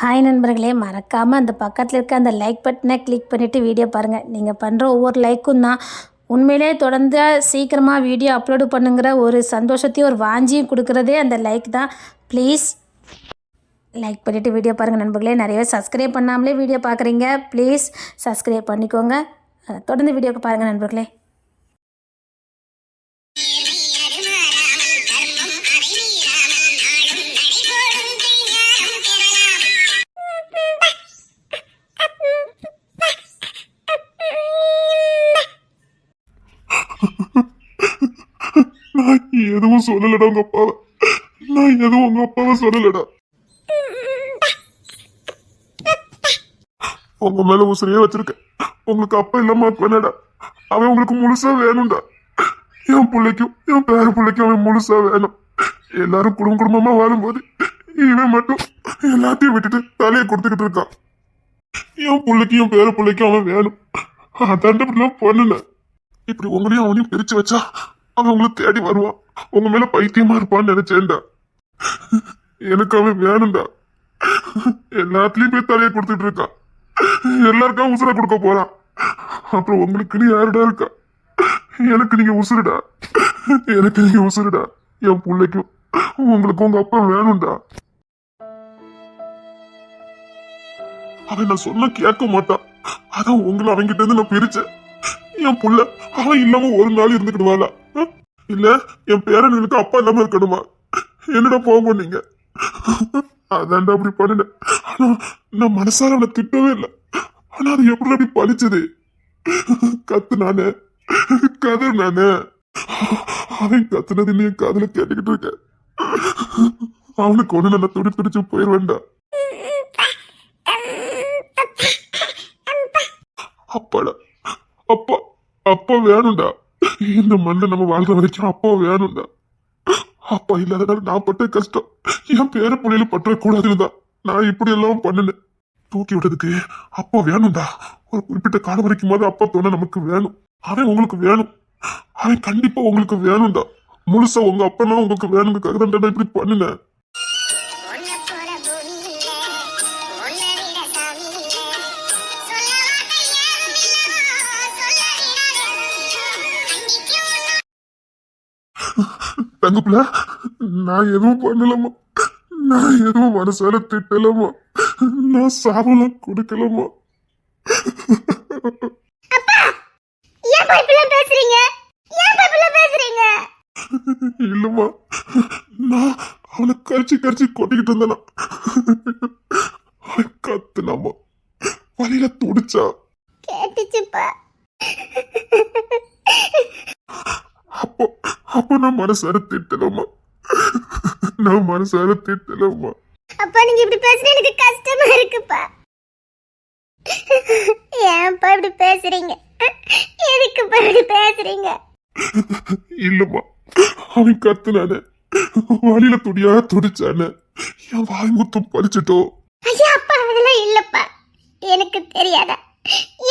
Hi நண்பர்களே, மறக்காமல் அந்த பக்கத்தில் இருக்க அந்த லைக் பட்டனை கிளிக் பண்ணிவிட்டு வீடியோ பாருங்கள். நீங்கள் பண்ணுற ஒவ்வொரு லைக்கும் தான் உண்மையிலே தொடர்ந்து சீக்கிரமாக வீடியோ அப்லோடு பண்ணுங்கிற ஒரு சந்தோஷத்தையும் ஒரு வாஞ்சியும் கொடுக்குறதே அந்த லைக் தான். ப்ளீஸ் லைக் பண்ணிவிட்டு வீடியோ பாருங்கள் நண்பர்களே. நிறையவே சப்ஸ்கிரைப் பண்ணாமலே வீடியோ பார்க்குறீங்க. ப்ளீஸ் சப்ஸ்கிரைப் பண்ணிக்கோங்க. தொடர்ந்து வீடியோக்கு பாருங்கள் நண்பர்களே. நான் எதுவும் சொல்லலடா உங்க அப்பாவை. நான் எதுவும் உங்க அப்பாவை சொல்லலடா. உங்க மேல உசிரியே வச்சிருக்கேன். உங்களுக்கு அப்பா இல்லாம வேணாடா. அவன் உங்களுக்கு முழுசா வேணும்டா. என் பிள்ளைக்கும் என் பேர பிள்ளைக்கும் அவன் முழுசா வேணும். எல்லாரும் குடும்பமா வாழும்போது இவன் மட்டும் எல்லாத்தையும் விட்டுட்டு தலையை கொடுத்துக்கிட்டு இருக்கான். என் பிள்ளைக்கும் என் பேர பிள்ளைக்கும் அவன் வேணும். அதாண்ட இப்படிலாம் பண்ணுன. இப்படி உங்களையும் அவனையும் பிரிச்சு வச்சா அவன் உங்களை தேடி வருவான். உங்க மேல பைத்தியமா இருப்பான்னு நினைச்சேன்டா. எனக்கு அவன் வேணும்டா. எல்லாத்துலயும் போய் தலையை கொடுத்துட்டு இருக்கான். எல்லாருக்கும் உசுர கொடுக்க போறான். அப்புறம் உங்களுக்கு யாருடா இருக்கா? எனக்கு நீங்க உசுருடா. எனக்கு நீங்க உசுருடா. என் பிள்ளைக்கும் உங்களுக்கு உங்க அப்பா வேணும்டா. அவன் நான் சொன்ன கேட்க மாட்டான். அதான் உங்களை அவங்கிட்ட இருந்து நான் பிரிச்சேன். என் புள்ள அவன் இல்லாம ஒரு நாள் இருந்துக்கிடுவாளா? இல்ல என் பேரனுக்கு அப்பா இல்லாம இருக்கணுமா? என்னடா போக போனீங்க? அதான்டா அப்படி பண்ணின. ஆனா நான் மனசார அவனை திட்டவே இல்லை. ஆனா அது எப்படி அப்படி பழிச்சது? கத்து நானு கதை நானு. அவன் கத்துனது நீ காதுல கேட்டுக்கிட்டு இருக்க. அவனுக்கு ஒண்ணு நல்லா துடி துடிச்சு போயிருவேண்டா. அப்பாடா அப்பா அப்பா வேணும்டா. இந்த மண்ணை நம்ம வாழ்ற வரைக்கும் அப்பா வேணும்டா. அப்பா இல்லாதனால நான் பட்ட கஷ்டம் என் பேர பிள்ளையில பற்ற கூடாதுன்னு தான் நான் இப்படி எல்லாம் பண்ணினேன். தூக்கி விடுறதுக்கு அப்பா வேணும்டா. ஒரு குறிப்பிட்ட காலம் வரைக்கும் போது அப்பா தோண நமக்கு வேணும். அவன் உங்களுக்கு வேணும். அவன் கண்டிப்பா உங்களுக்கு வேணும்டா. முழுசா உங்க அப்பனா உங்களுக்கு வேணுங்கிறதுக்காக தான் இப்படி பண்ணினேன். தங்கப்புல நான் எதுவும் பண்ணலாமா? நான் எதுவும் மனசால திட்டலாமா? நான் சாவலாம் கொடுக்கலாமா? இல்லம்மா, நான் அவனை கரிச்சு கரிச்சு கொட்டிக்கிட்டு இருந்தேனா. கத்துனாமா, வழியில துடிச்சா அப்போ அப்போ நான் மனசார திட்டலாமா? நான் மனசார திட்டலாமா? அப்பா நீங்க இப்படி பேசுறது எனக்கு கஷ்டமா இருக்குப்பா. ஏன்ப்பா இப்படி பேசுறீங்க? எதுக்குப்பா இப்படி பேசுறீங்க? இல்லம்மா, அவன் கத்துனானே, வழியில துடியா துடிச்சானே, என் வாய் முத்தம் பறிச்சிட்டோ. ஐயா அப்பா அதெல்லாம் இல்லப்பா. எனக்கு தெரியாதா?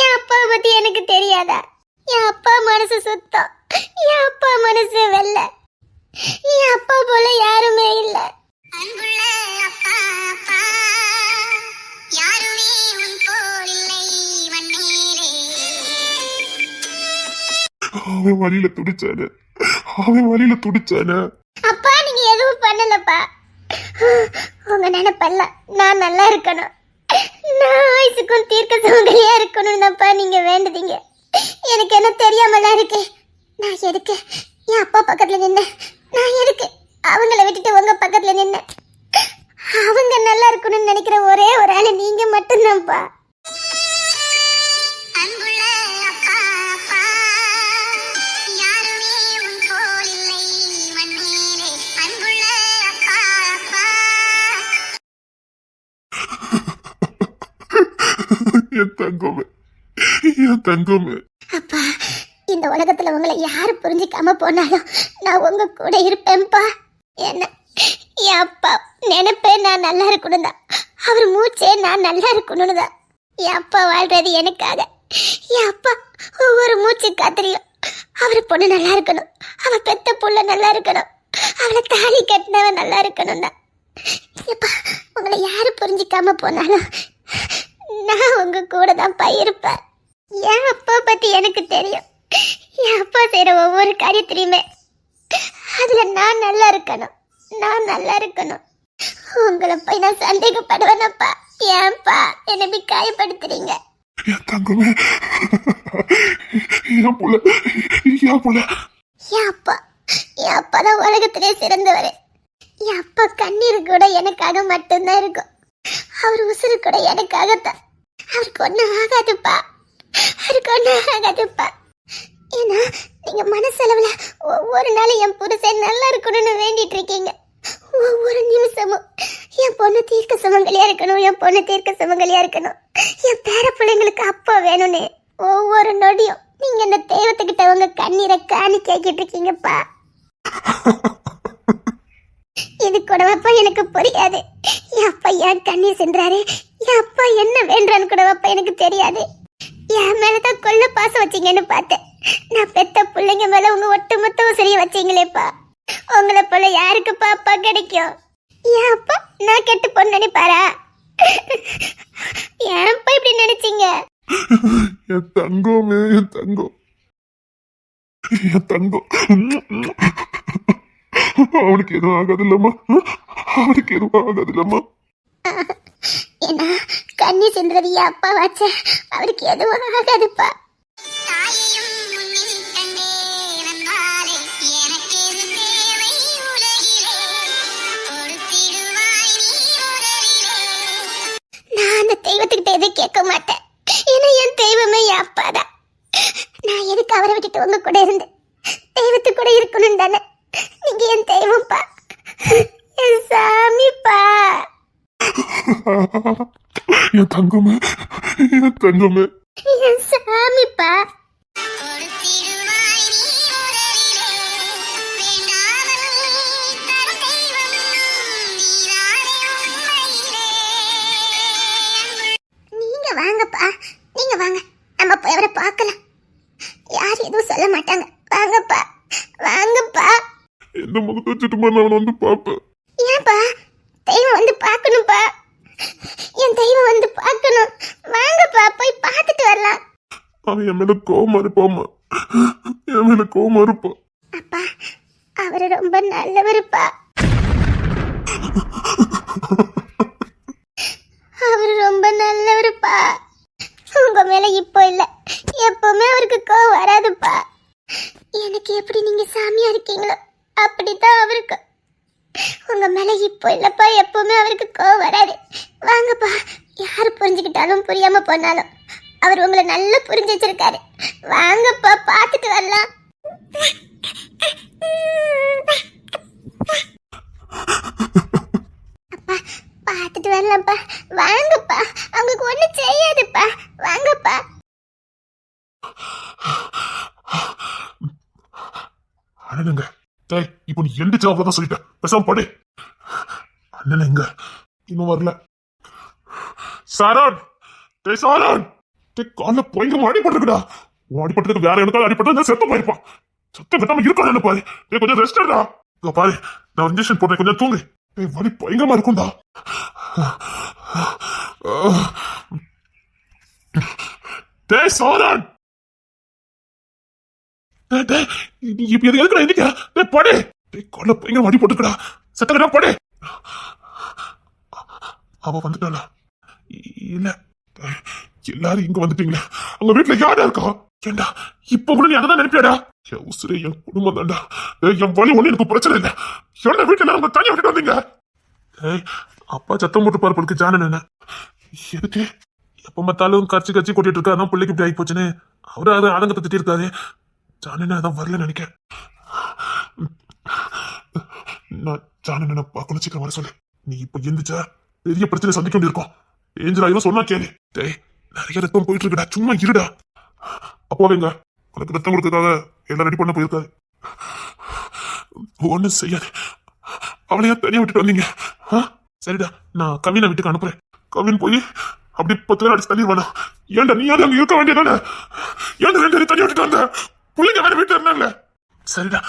என் அப்பா பத்தி எனக்கு தெரியாதா? என் அப்பா மனசு சுத்தம். என் அப்பா மனசு வெள்ள. என் அப்பா போல யாருமே இல்ல. அன்புள்ள அப்பா அப்பா யாருமே உன் போல் இல்லை மண்ணீரே. அவன் வழியில துடிச்சானே, அவன் வழியில துடிச்சானே. அப்பா நீங்க எதுவும் பண்ணலப்பா. உங்க நினைப்பல்ல நான் நல்லா இருக்கணும், நான் ஆயுசுக்கும் தீர்க்க சுமங்கலியா இருக்கணும் தான்ப்பா நீங்க வேண்டுதீங்க. எனக்கு என்ன தெரியாமலாம் இருக்கு. நான் எதுக்கு என் அப்பா பக்கத்துல நின்ன? நான் எதுக்கு அவங்கள விட்டுட்டு உங்க பக்கத்துல நின்ன? அவங்க நல்லா இருக்கணும்னு நினைக்கிற ஒரே ஒரு ஆளு நீங்க மட்டும்தான்ப்பா. என் தங்கமே, என் தங்கமே. அப்பா இந்த உலகத்துல உங்களை யாரு புரிஞ்சுக்காம போனாலும் நான் உங்க கூட இருப்பேன்ப்பா. என்ன என் அப்பா நினைப்பே நான் நல்லா இருக்கணும் தான். அவர் மூச்சே நான் நல்லா இருக்கணும்னு தான். என் அப்பா வாழ்றது எனக்காக. என் அப்பா ஒவ்வொரு மூச்சு காத்திரியும் அவர் பொண்ணு நல்லா இருக்கணும், அவ பெத்த புள்ள நல்லா இருக்கணும், அவளை தாலி கட்டினவன் நல்லா இருக்கணும் தான். எப்பா உங்களை யாரு புரிஞ்சிக்காம போனாலும் நான் உங்க கூட தான் இருப்பேன். என் அப்பா பத்தி எனக்கு தெரியும். என் அப்பா செய்யற ஒவ்வொரு காரியத்திலையுமே அதுல நான் நல்லா இருக்கணும், நான் நல்லா இருக்கணும். உங்களை போய் நான் சந்தேகப்படுவேனப்பா. ஏன்பா என்னை இப்படி காயப்படுத்துறீங்க? என் தங்கமே, என் புள்ள, என் புள்ள. என் அப்பா தான் உலகத்திலே சிறந்தவர். என் அப்பா கண்ணீர் கூட எனக்காக மட்டும்தான் இருக்கும். அவர் உசுறு கூட எனக்காகத்தான். அவருக்கு ஒன்றும் ஆகாதுப்பா, அவருக்கு ஒன்றும் ஆகாதுப்பா. ஏன்னா நீங்க மனசளவுல ஒவ்வொரு நாளும் என் புருஷன் நல்லா இருக்கணும்னு வேண்டிட்டு இருக்கீங்க. ஒவ்வொரு நிமிஷமும் என் பொண்ணு தீர்க்க சுமங்கலியா இருக்கணும், என் பொண்ணு தீர்க்க சுமங்கலியா இருக்கணும், என் பேர பிள்ளைங்களுக்கு அப்பா வேணும்னு ஒவ்வொரு நொடியும் நீங்க இந்த தெய்வத்துக்கிட்ட உங்க கண்ணீரை காணிக்காக்கிட்டு இருக்கீங்கப்பா. இது கூடவாப்பா எனக்கு புரியாது. என் அப்பா ஏன் கண்ணீர் சென்றாரு, என் அப்பா என்ன வேண்டான்னு கூடவாப்பா எனக்கு தெரியாது. என் மேலதான் கொள்ள பாசம் வச்சீங்கன்னு பார்த்தேன். நான் பெத்த பிள்ளைங்க மேல உங்க ஒட்டுமொத்த உசிரிய வச்சீங்களேப்பா. உங்களை போல யாருக்குப்பா அப்பா கிடைக்கும்? என் அப்பா நான் கெட்டு பொண்ணு நினைப்பாரா? ஏன்ப்பா இப்படி நினைச்சீங்க? என் தங்கமே, என் தங்கம், என் தங்கம். அவனுக்கு எதுவும் ஆகாது இல்லம்மா, அவனுக்கு எதுவும் ஆகாது இல்லம்மா. ஏன்னா கண்ணி சென்றது என் அப்பா வாச்ச, அவருக்கு எதுவும் ஆகாதுப்பா. நான் அந்த தெய்வத்துக்கிட்ட எதுவும் கேட்க மாட்டேன். ஏன்னா என் தெய்வமே என் அப்பா தான். நான் எதுக்கு அவரை விட்டுட்டு உங்க கூட இருந்து தெய்வத்து கூட இருக்கணும் தானே? நீங்க என் தெய்வம்ப்பா, என் சாமிப்பா. என் தங்கமே, என் தங்கமே, என் சாமிப்பா. நீங்க வாங்கப்பா, நீங்க வாங்க, நம்ம போய் அவரை பார்க்கலாம். யாரும் எதுவும் சொல்ல மாட்டாங்க. வாங்கப்பா, வாங்கப்பா. எந்த முகத்தை வச்சுட்டுமா நான் வந்து பார்ப்பேன்? ஏன்பா? தெய்வம் வந்து பார்க்கணும்ப்பா, என் தெய்வம் வந்து பார்க்கணும். வாங்கப்பா போய் பார்த்துட்டு வரலாம். அவன் என் மேல கோவமா இருப்பாமா, என் மேல கோவமா இருப்பான். அப்பா அவரு ரொம்ப நல்லவருப்பா, அவரு ரொம்ப நல்லவருப்பா. உங்க மேல இப்போ இல்ல, எப்பவுமே அவருக்கு கோவம் வராதுப்பா. எனக்கு எப்படி நீங்க சாமியா இருக்கீங்களோ அப்படித்தான் அவருக்கு. உங்க மேல இப்போ இல்லப்பா, எப்பவுமே அவருக்கு கோவம் வராது. வாங்கப்பா, யாரு புரிஞ்சுக்கிட்டாலும் புரியாம போனாலும் அவர் உங்களை நல்லா புரிஞ்சு வச்சிருக்காரு. வாங்கப்பா பார்த்துட்டு வரலாம். அப்பா பார்த்துட்டு வரலாம்ப்பா. வாங்கப்பா, அவங்களுக்கு ஒண்ணும் செய்யாதுப்பா. வாங்கப்பா. அண்ணனுங்க, டேய் இப்போ நீ எந்திரிச்சு அவ்வளவுதான் சொல்லிட்டேன், பேசாம படு. அண்ணன் எங்க இன்னும் வரல? சாரான், டேய் சாரான், டேய் கால பயங்கரமா அடிபட்டுருக்குடா. உன் அடிபட்டதுக்கு வேற எனக்காவது அடிபட்டு செத்த போயிருப்பான். சத்தம் கட்டாம இருக்கணும் பாரு. டேய் கொஞ்சம் ரெஸ்ட் எடுடா. இங்க பாரு, நான் இன்ஜெக்ஷன் போட்டேன், கொஞ்சம் தூங்கு. டேய் வலி பயங்கரமா இருக்கும்டா. டேய் சாரான், டேய் நீ இப்ப எதுக்கு எந்திரிக்க? டேய் படு. டேய் கால பயங்கரமா அடிபட்டுருக்குடா, சத்தம் கட்டாம படு. அவ வந்துட்டாளா? இல்ல, எல்லாரும் இங்க வந்துட்டீங்களே, அவங்க வீட்டுல யாரா இருக்கா? ஏண்டா இப்ப கூட நீ அதான் நினைப்பியாடா? என் உசுரே என் குடும்பம் தான்டா. என் வழி ஒண்ணு எனக்கு பிரச்சனை இல்லை. என்ன வீட்டுல அவங்க தனியா விட்டுட்டு வந்தீங்க? அப்பா சத்தம் போட்டு பாரு பொழுது ஜான என்ன எதுக்கு எப்ப பார்த்தாலும் கச்சி கச்சி கொட்டிட்டு இருக்கா, அதான் பிள்ளைக்கு இப்படி ஆகி போச்சுன்னு அவரு அதை ஆதங்கத்தை திட்டி இருக்காரு. ஜானண்ணா அதான் வரல நினைக்கிறேன். நான் ஜானண்ணா பார்க்கணும், சீக்கிரம் வர சொல்லு. நீ இப்ப எந்திரிச்சா பெரிய பிரச்சனை சந்திக்க வேண்டியிருக்கும். ஏஞ்சல் ஆயிரம் சொன்னா கேளு. டேய் நிறைய ரத்தம் போயிட்டு இருக்குடா, சும்மா இருடா. அப்போவேங்க உனக்கு ரத்தம் கொடுக்கறதுக்காக எல்லாம் ரெடி பண்ண போயிருக்காரு. ஒன்னும் செய்யாது. அவளையா தனியா விட்டுட்டு வந்தீங்க? சரிடா, நான் கவினை வீட்டுக்கு அனுப்புறேன். கவின் போய் அப்படி 10 பேர் அடிச்சு தண்ணி வேணாம். ஏன்டா நீ அங்க இருக்க வேண்டியதானே? ஏன்டா 2 பேரும் தண்ணி விட்டுட்டு வந்த? பிள்ளைங்க வேற வீட்டுல இருந்தாங்களே. சரிடா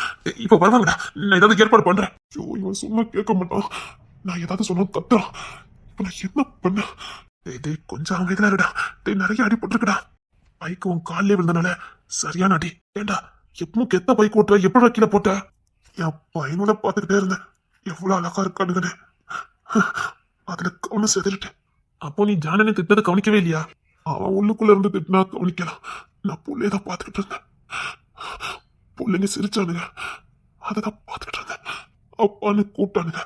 இப்ப வருவாங்கடா, நான் ஏதாவது ஏற்பாடு பண்றேன். ஐயோ இவன் சும்மா கேட்க மாட்டான். நான் ஏதாவது சொன்னா கத்துறான். இப்ப நான் என்ன பண்ண? டேய் கொஞ்சம் அமைதியா இருடா. டேய் நிறைய அடி போட்டிருக்கடா. பைக்கு உன் காலிலே விழுந்தனால சரியான அடி. ஏண்டா எப்பவும் கெத்த பைக் ஓட்டுற, எப்படி கீழே போட்ட? என் பையனோட பாத்துக்கிட்டே இருந்தேன், எவ்வளவு அழகா இருக்கானுங்கன்னு. அதுல கவனம் செதறிட்டேன். அப்போ நீ ஜானனை திட்டதை கவனிக்கவே இல்லையா? அவன் உள்ளுக்குள்ள இருந்து திட்டினா கவனிக்கலாம். நான் புள்ளையதான் பாத்துக்கிட்டு இருந்தேன். பிள்ளைங்க சிரிச்சானுங்க, அததான் பாத்துக்கிட்டு இருந்தேன். அப்பான்னு கூப்பிட்டானுங்கடா.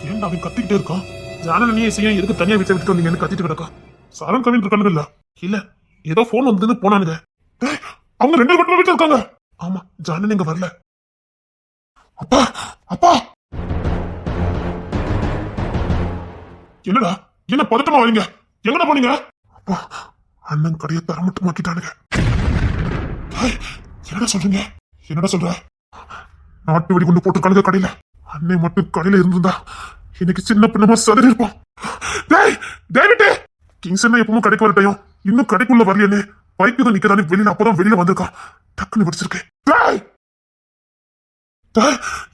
ஏன்டா அவன் கத்திக்கிட்டே இருக்கான்? ஜானன நீ செய்யும் எதுக்கு தனியா வீட்டை விட்டுட்டு வந்தீங்கன்னு கத்திட்டு கிடக்கா. சாரம் கவின் இருக்கானுங்க இல்ல ஏதோ போன் வந்து போனானுங்க. அவங்க 2 பேரும் வீட்டுல இருக்காங்க. ஆமா ஜானன் இங்க வரல. அப்பா அப்பா என்னடா என்ன பதட்டமா வரீங்க? எங்கடா போனீங்க? அப்பா அண்ணன் கடையை தர மட்டும் மாக்கிட்டானுங்க. என்னடா சொல்றீங்க? என்னடா சொல்ற? நாட்டு வெடி கொண்டு போட்டிருக்கானுங்க கடையில. அன்னை மட்டும் கடையில இருந்திருந்தா இன்னைக்கு சின்ன பின்னமா சதறி இருப்பான். கிங்ஸ் எப்பவும் கடைக்கு வரட்டையும் இன்னும் கடைக்குள்ள வரலையே. பைக்கு தான் நிக்கிறானே வெளியில, அப்பதான் வெளியில வந்திருக்கான். டக்குன்னு படிச்சிருக்கேன்.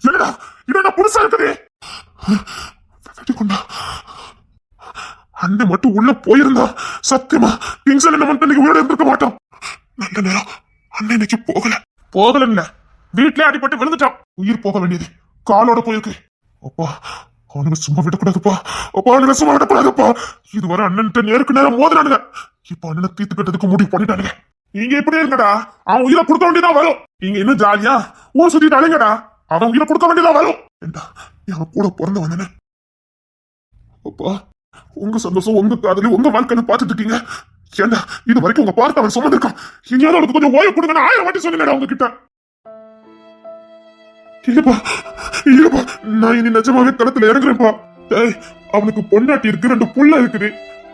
என்னடா என்னடா புதுசா இருக்குது? கொண்டா அண்ணன் மட்டும் உள்ள போயிருந்தா சத்தியமா கிங்ஸ் என்ன மட்டும் இன்னைக்கு உயிரோட இருந்திருக்க மாட்டான். நல்ல நேரம் அண்ணன் இன்னைக்கு போகல இல்ல வீட்லயே அடிபட்டு விழுந்துட்டான். உயிர் போக வேண்டியது காலோட போயிருக்கு. அப்பா அவனுக்கு சும்மா விடக்கூடாதுப்பா. அவனுக்கு சும்மா விடக்கூடாதுப்பா. இதுவரை அண்ணன் நேருக்கு நேரம் மோதினானுங்க. இப்ப அண்ணனை தீர்த்து கட்டதுக்கு முடிவு பண்ணிட்டானுங்க. நீங்க எப்படி இருக்கடா? அவன் உயிரை கொடுக்க வேண்டியதான் வரும். நீங்க இன்னும் ஜாலியா ஊர் சுத்திட்டு அலைங்கடா. அவன் உயிரை கொடுக்க வேண்டியதான் வரும். ஏண்டா என் கூட பிறந்த வந்தன. அப்பா உங்க சந்தோஷம் உங்க காதலி உங்க வாழ்க்கையில பாத்துட்டு இருக்கீங்க. ஏண்டா இது வரைக்கும் உங்க பார்த்து அவன் சுமந்திருக்கான். இனியாவது அவனுக்கு கொஞ்சம் ஓய்வு கொடுங்கன்னு 1000 வாட்டி சொன்னேன்டா உங்க கிட்ட. இல்லப்பா நான் இனி நிஜமாவே களத்துல இறங்குறேன்ப்பா. அவனுக்கு பொண்டாட்டி இருக்கு, 2 புள்ள இருக்குது.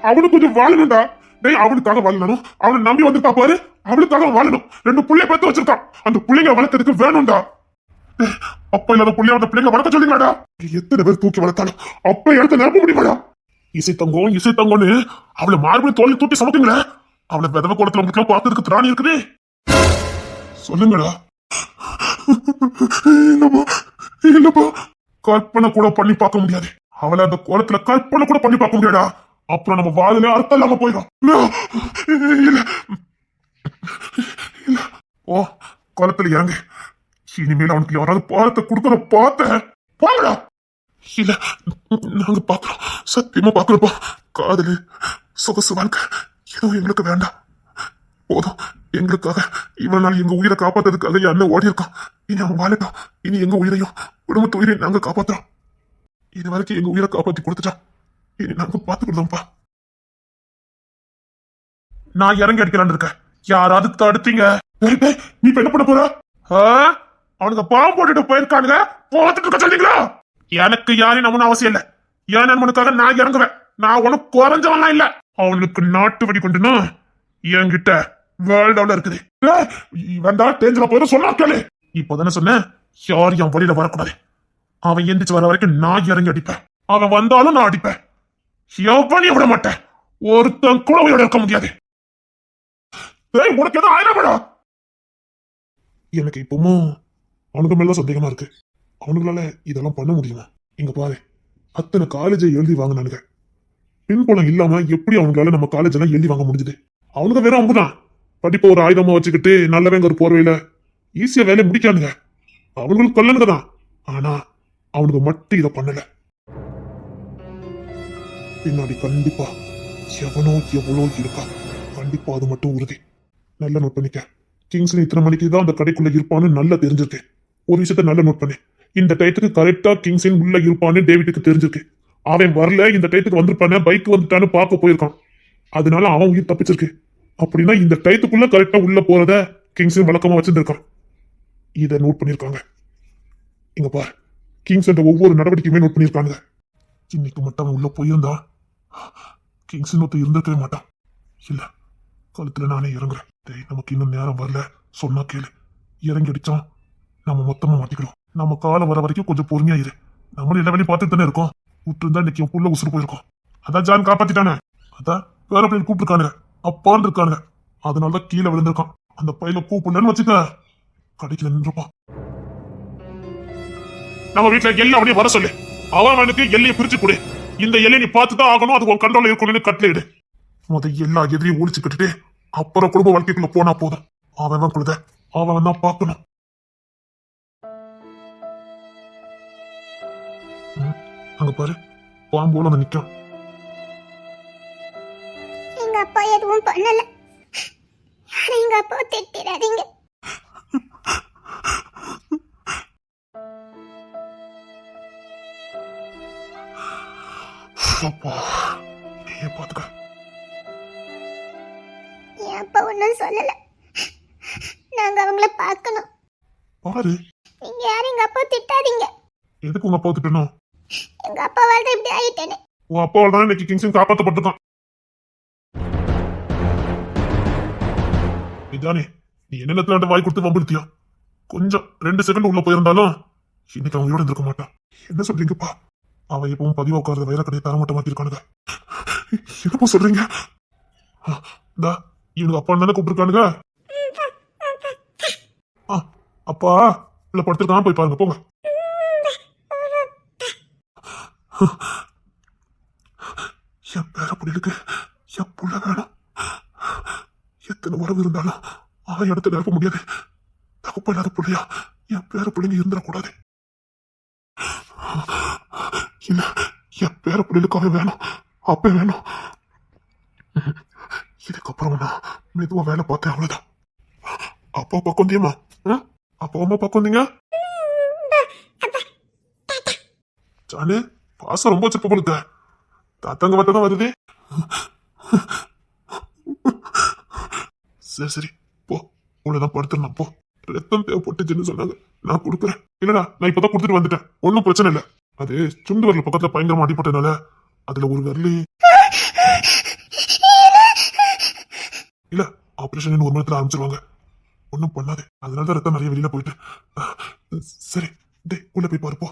அவனுக்கு கொஞ்சம் வாழணும்டா. டேய் அவனுக்காக வாழணும். அவனை நம்பி வந்திருக்கா பாரு, அவனுக்காக வாழணும். 2 புள்ளைய பெத்து வச்சிருக்கான். அந்த பிள்ளைங்க வளர்க்கறதுக்கு வேணும்டா. அப்ப இல்லாத புள்ளைய அந்த பிள்ளைங்க வளர்க்க சொல்லுங்கடா. எத்தனை பேர் தூக்கி வளர்த்தாலும் அப்ப இடத்த நிரப்ப முடியுமாடா? இசை தங்கம்னு அவளை மார்பிள் தோல்ல தூக்கி சமைக்குங்களே. அவளை விதவ குளத்துல உங்களுக்கு பார்த்ததுக்கு திராணி இருக்குது. சொல்லுங்கடா. இல்லப்பா கற்பனை கூட பண்ணி பார்க்க முடியாது. அவளை அந்த கோலத்துல கற்பனை கூட பண்ணி பார்க்க முடியாடா. அப்புறம் நம்ம வாதிலே அர்த்தம் இல்லாம போயிடும். ஓ கோலத்துல இறங்கு. இனிமேல் அவனுக்கு யாராவது பாலத்தை கொடுக்கற பார்த்த பாங்கடா. இல்ல நாங்க பாக்குறோம், சத்தியமா பாக்குறப்பா. காதலு சொகசு வாழ்க்கை எதுவும் எங்களுக்கு வேண்டாம். போதும் எங்களுக்காக இவ்வளவு நாள் எங்க உயிரை காப்பாத்துறதுக்காக என் அண்ணன் ஓடி இருக்கான். இனி அவன் வாழட்டும். இனி எங்க உயிரையும் குடும்பத்து உயிரையும் நாங்க காப்பாத்துறோம். இது வரைக்கும் எங்க உயிரை காப்பாத்தி கொடுத்துட்டான். இனி நாங்க பாத்துக்கிட்டோம்ப்பா. நான் இறங்கி அடிக்கலான்னு இருக்கேன். யாராவது தடுத்தீங்க? நீ இப்ப என்ன பண்ண போற? அவனுக்கு பாம்பு போட்டுட்டு போயிருக்கானுங்க. போத்துட்டு இருக்க சொன்னீங்களா? எனக்கு யாரையும் நம்ம அவசியம் இல்ல. என் நண்பனுக்காக நான் இறங்குவேன். நான் உனக்கு குறைஞ்சவன்லாம் இல்ல. அவனுக்கு நாட்டு வெடி கொண்டுனா என்கிட்ட வேர்ல்டவுல இருக்குது. வந்தா டேஞ்சரா போயிடும் சொன்னா கேளு. இப்பதானே சொன்னேன் யார் என் வழியில வரக்கூடாது. அவன் எந்திரிச்சு வர வரைக்கும் நான் இறங்கி அடிப்பேன். அவன் வந்தாலும் நான் அடிப்பேன். எவனையும் விட மாட்டேன். ஒருத்தன் கூட உயிரோட இருக்க முடியாது. உனக்கு எதுவும் ஆயிரப்படா. எனக்கு இப்பவும் அவனுக்கு மேல சந்தேகமா இருக்கு. அவனுங்களால இதெல்லாம் பண்ண முடியுமா? இங்க பாரு, அத்தனை காலேஜை எழுதி வாங்கினானுங்க. பின்புலம் இல்லாம எப்படி அவங்களால நம்ம காலேஜ் எல்லாம் எழுதி வாங்க முடிஞ்சது? அவனுக்கு வேற அவங்கதான் படிப்ப ஒரு ஆயுதமா வச்சுக்கிட்டு நல்லவங்க ஒரு போர்வையில ஈஸியா வேலையை முடிக்கானுங்க. அவங்களுக்கு கொல்லனுங்க தான். ஆனா அவனுக்கு மட்டும் இதை பண்ணல. பின்னாடி கண்டிப்பா எவனோ எவ்வளோ இருக்கா. கண்டிப்பா அது மட்டும் உறுதி. நல்லா நோட் பண்ணிக்க. கிங்ஸ்ல இத்தனை மணிக்கு தான் அந்த கடைக்குள்ள இருப்பான்னு நல்லா தெரிஞ்சிருக்கு. ஒரு விஷயத்த நல்லா நோட் பண்ணு. இந்த டயத்துக்கு கரெக்டா கிங்ஸின் உள்ள இருப்பான்னு டேவிட்டுக்கு தெரிஞ்சிருக்கு. அவன் வரல, இந்த டயத்துக்கு வந்திருப்பானே, பைக் வந்துட்டான்னு பார்க்க போயிருக்கான். அதனால அவன் உயிர் தப்பிச்சிருக்கு. அப்படின்னா இந்த டயத்துக்குள்ள கரெக்டா உள்ள போறத கிங்ஸின் வழக்கமா வச்சிருந்திருக்கான். இதை நோட் பண்ணிருக்காங்க. இங்க பாரு, கிங்ஸ் ஒவ்வொரு நடவடிக்கையுமே நோட் பண்ணிருக்காங்க. இன்னைக்கு மட்டும் அவன் உள்ள போயிருந்தா கிங்ஸின் ஒருத்தர் இருந்திருக்கவே மாட்டான். இல்ல கழுத்துல நானே இறங்குறேன். நமக்கு இன்னும் நேரம் வரல, சொன்னா கேளு. இறங்கி அடிச்சோம் நம்ம மொத்தமா மாட்டிக்கிறோம். நம்ம காலம் வர வரைக்கும் கொஞ்சம் பொறுமையா இரு. நம்மளும் எல்லா வேலையும் பார்த்துட்டு தானே இருக்கோம். விட்டு இருந்தா இன்னைக்கு புள்ள உசுறு போயிருக்கோம். அதான் ஜான் காப்பாத்திட்டானே. அதான் வேற பிள்ளைங்க கூப்பிட்டுருக்கானுங்க, அப்பான்னு இருக்கானுங்க. அதனாலதான் கீழே விழுந்திருக்கான். அந்த பையில கூப்பிடலன்னு வச்சுக்க கடைக்குள்ள நின்றுப்பான். நம்ம வீட்டுல எல்லாம் அப்படியே வர சொல்லு. அவனுக்கு எல்லையை பிரிச்சு கொடு. இந்த எல்லையை நீ பார்த்துதான் ஆகணும். அது உன் கண்ட்ரோல இருக்கணும்னு கட்டளையிடு. எல்லா எதிரையும் ஒழிச்சு கட்டுட்டு அப்புறம் குடும்ப வாழ்க்கைக்குள்ள போனா போதும். அவன் குழுத அவன் தான் பார்க்கணும். அங்க பாரு, பாம்போல வந்து நிக்கான். எங்க அப்பா எதுவும் பண்ணல. எங்க அப்பா திட்டிடாதீங்க. அப்பா நீயே பாத்துக்க. என் அப்பா ஒன்னும் சொல்லல. நாங்க அவங்கள பார்க்கணும். பாரு, நீங்க யாரும் எங்க அப்பா திட்டாதீங்க. எதுக்கு உங்க அப்பா திட்டணும்? எங்க அப்பாவால தான் இப்படி ஆயிட்டேனே. உன் அப்பாவால் தான் இன்னைக்கு கிங்ஸன் காப்பாற்றப்பட்டிருக்கான். இதானே நீ என்ன வாய் கொடுத்து வம்பிடுத்தியா? கொஞ்சம் 2 செகண்ட் உள்ள போயிருந்தாலும் இன்னைக்கு அவங்களோட இருந்திருக்க மாட்டான். என்ன சொல்றீங்கப்பா? அவன் எப்பவும் பதிவா உட்கார்ந்த வயல கடையை தரமாட்டமாக்கி இருக்கானுங்க. என்னப்பா சொல்றீங்க? இவனுக்கு அப்பா தானே கூப்பிட்டுருக்கானுங்க. அப்பா இல்ல படுத்திருக்கான், போய் பாருங்க போங்க. என் பேர புள்ளிகளுக்கு என் புள்ள வேணும். எத்தனை உறவு இருந்தாலும் அவன் இடத்த நிரப்ப முடியாது. தகப்ப இல்லாத புள்ளையா என் பேர பிள்ளைங்க இருந்துடக்கூடாது. இல்ல, என் பேர பிள்ளைகளுக்கு அவன் வேணும், அப்ப வேணும். இதுக்கப்புறம் நான் மெதுவா வேலை பார்த்தேன், அவ்வளவுதான். அப்பா பக்கம் வந்தியம்மா? அப்பா அம்மா பக்கம் வந்தீங்க? சாலு பாசம் ரொம்ப வச்சிருப்ப போலுக்க. தாத்தாங்க வட்டதான் வருது. சரி சரி போ, உள்ளதான் படுத்துடலாம் போ. ரத்தம் தேவைப்பட்டுச்சுன்னு சொன்னாங்க, நான் கொடுக்குறேன். இல்லடா, நான் இப்பதான் கொடுத்துட்டு வந்துட்டேன், ஒன்னும் பிரச்சனை இல்லை. அது சுண்டு வரல பக்கத்துல பயங்கரமா அடிப்பட்டனால அதுல ஒரு வரலி இல்ல, ஆபரேஷன் 1 மணி நேரத்துல ஆரம்பிச்சிருவாங்க, ஒன்னும் பண்ணாது. அதனாலதான் ரத்தம் நிறைய வெளியில போயிட்டு. சரி டே, உள்ள போய் பாருப்போ.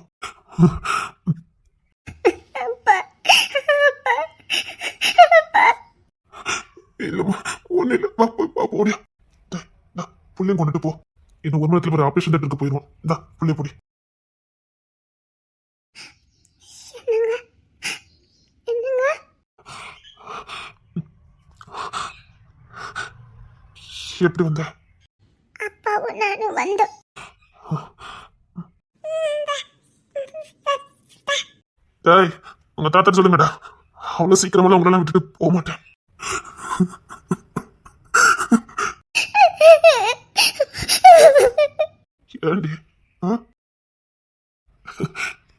இல்லம்மா ஒண்ணு இல்ல, போடியா. புள்ளையும் கொண்டுட்டு போ. இன்னும் 1 மணி நேரத்துல ஒரு ஆபரேஷன் தேட்டருக்கு போயிடுவோம். இந்தா புள்ளைய போடி. எப்படி வந்த? அப்பாவும் நானும் வந்தோம். டேய், உங்க தாத்தா சொல்லுங்கடா, அவ்வளவு சீக்கிரமெல்லாம் உங்களெல்லாம் விட்டுட்டு போக மாட்டேன். ஏண்டி?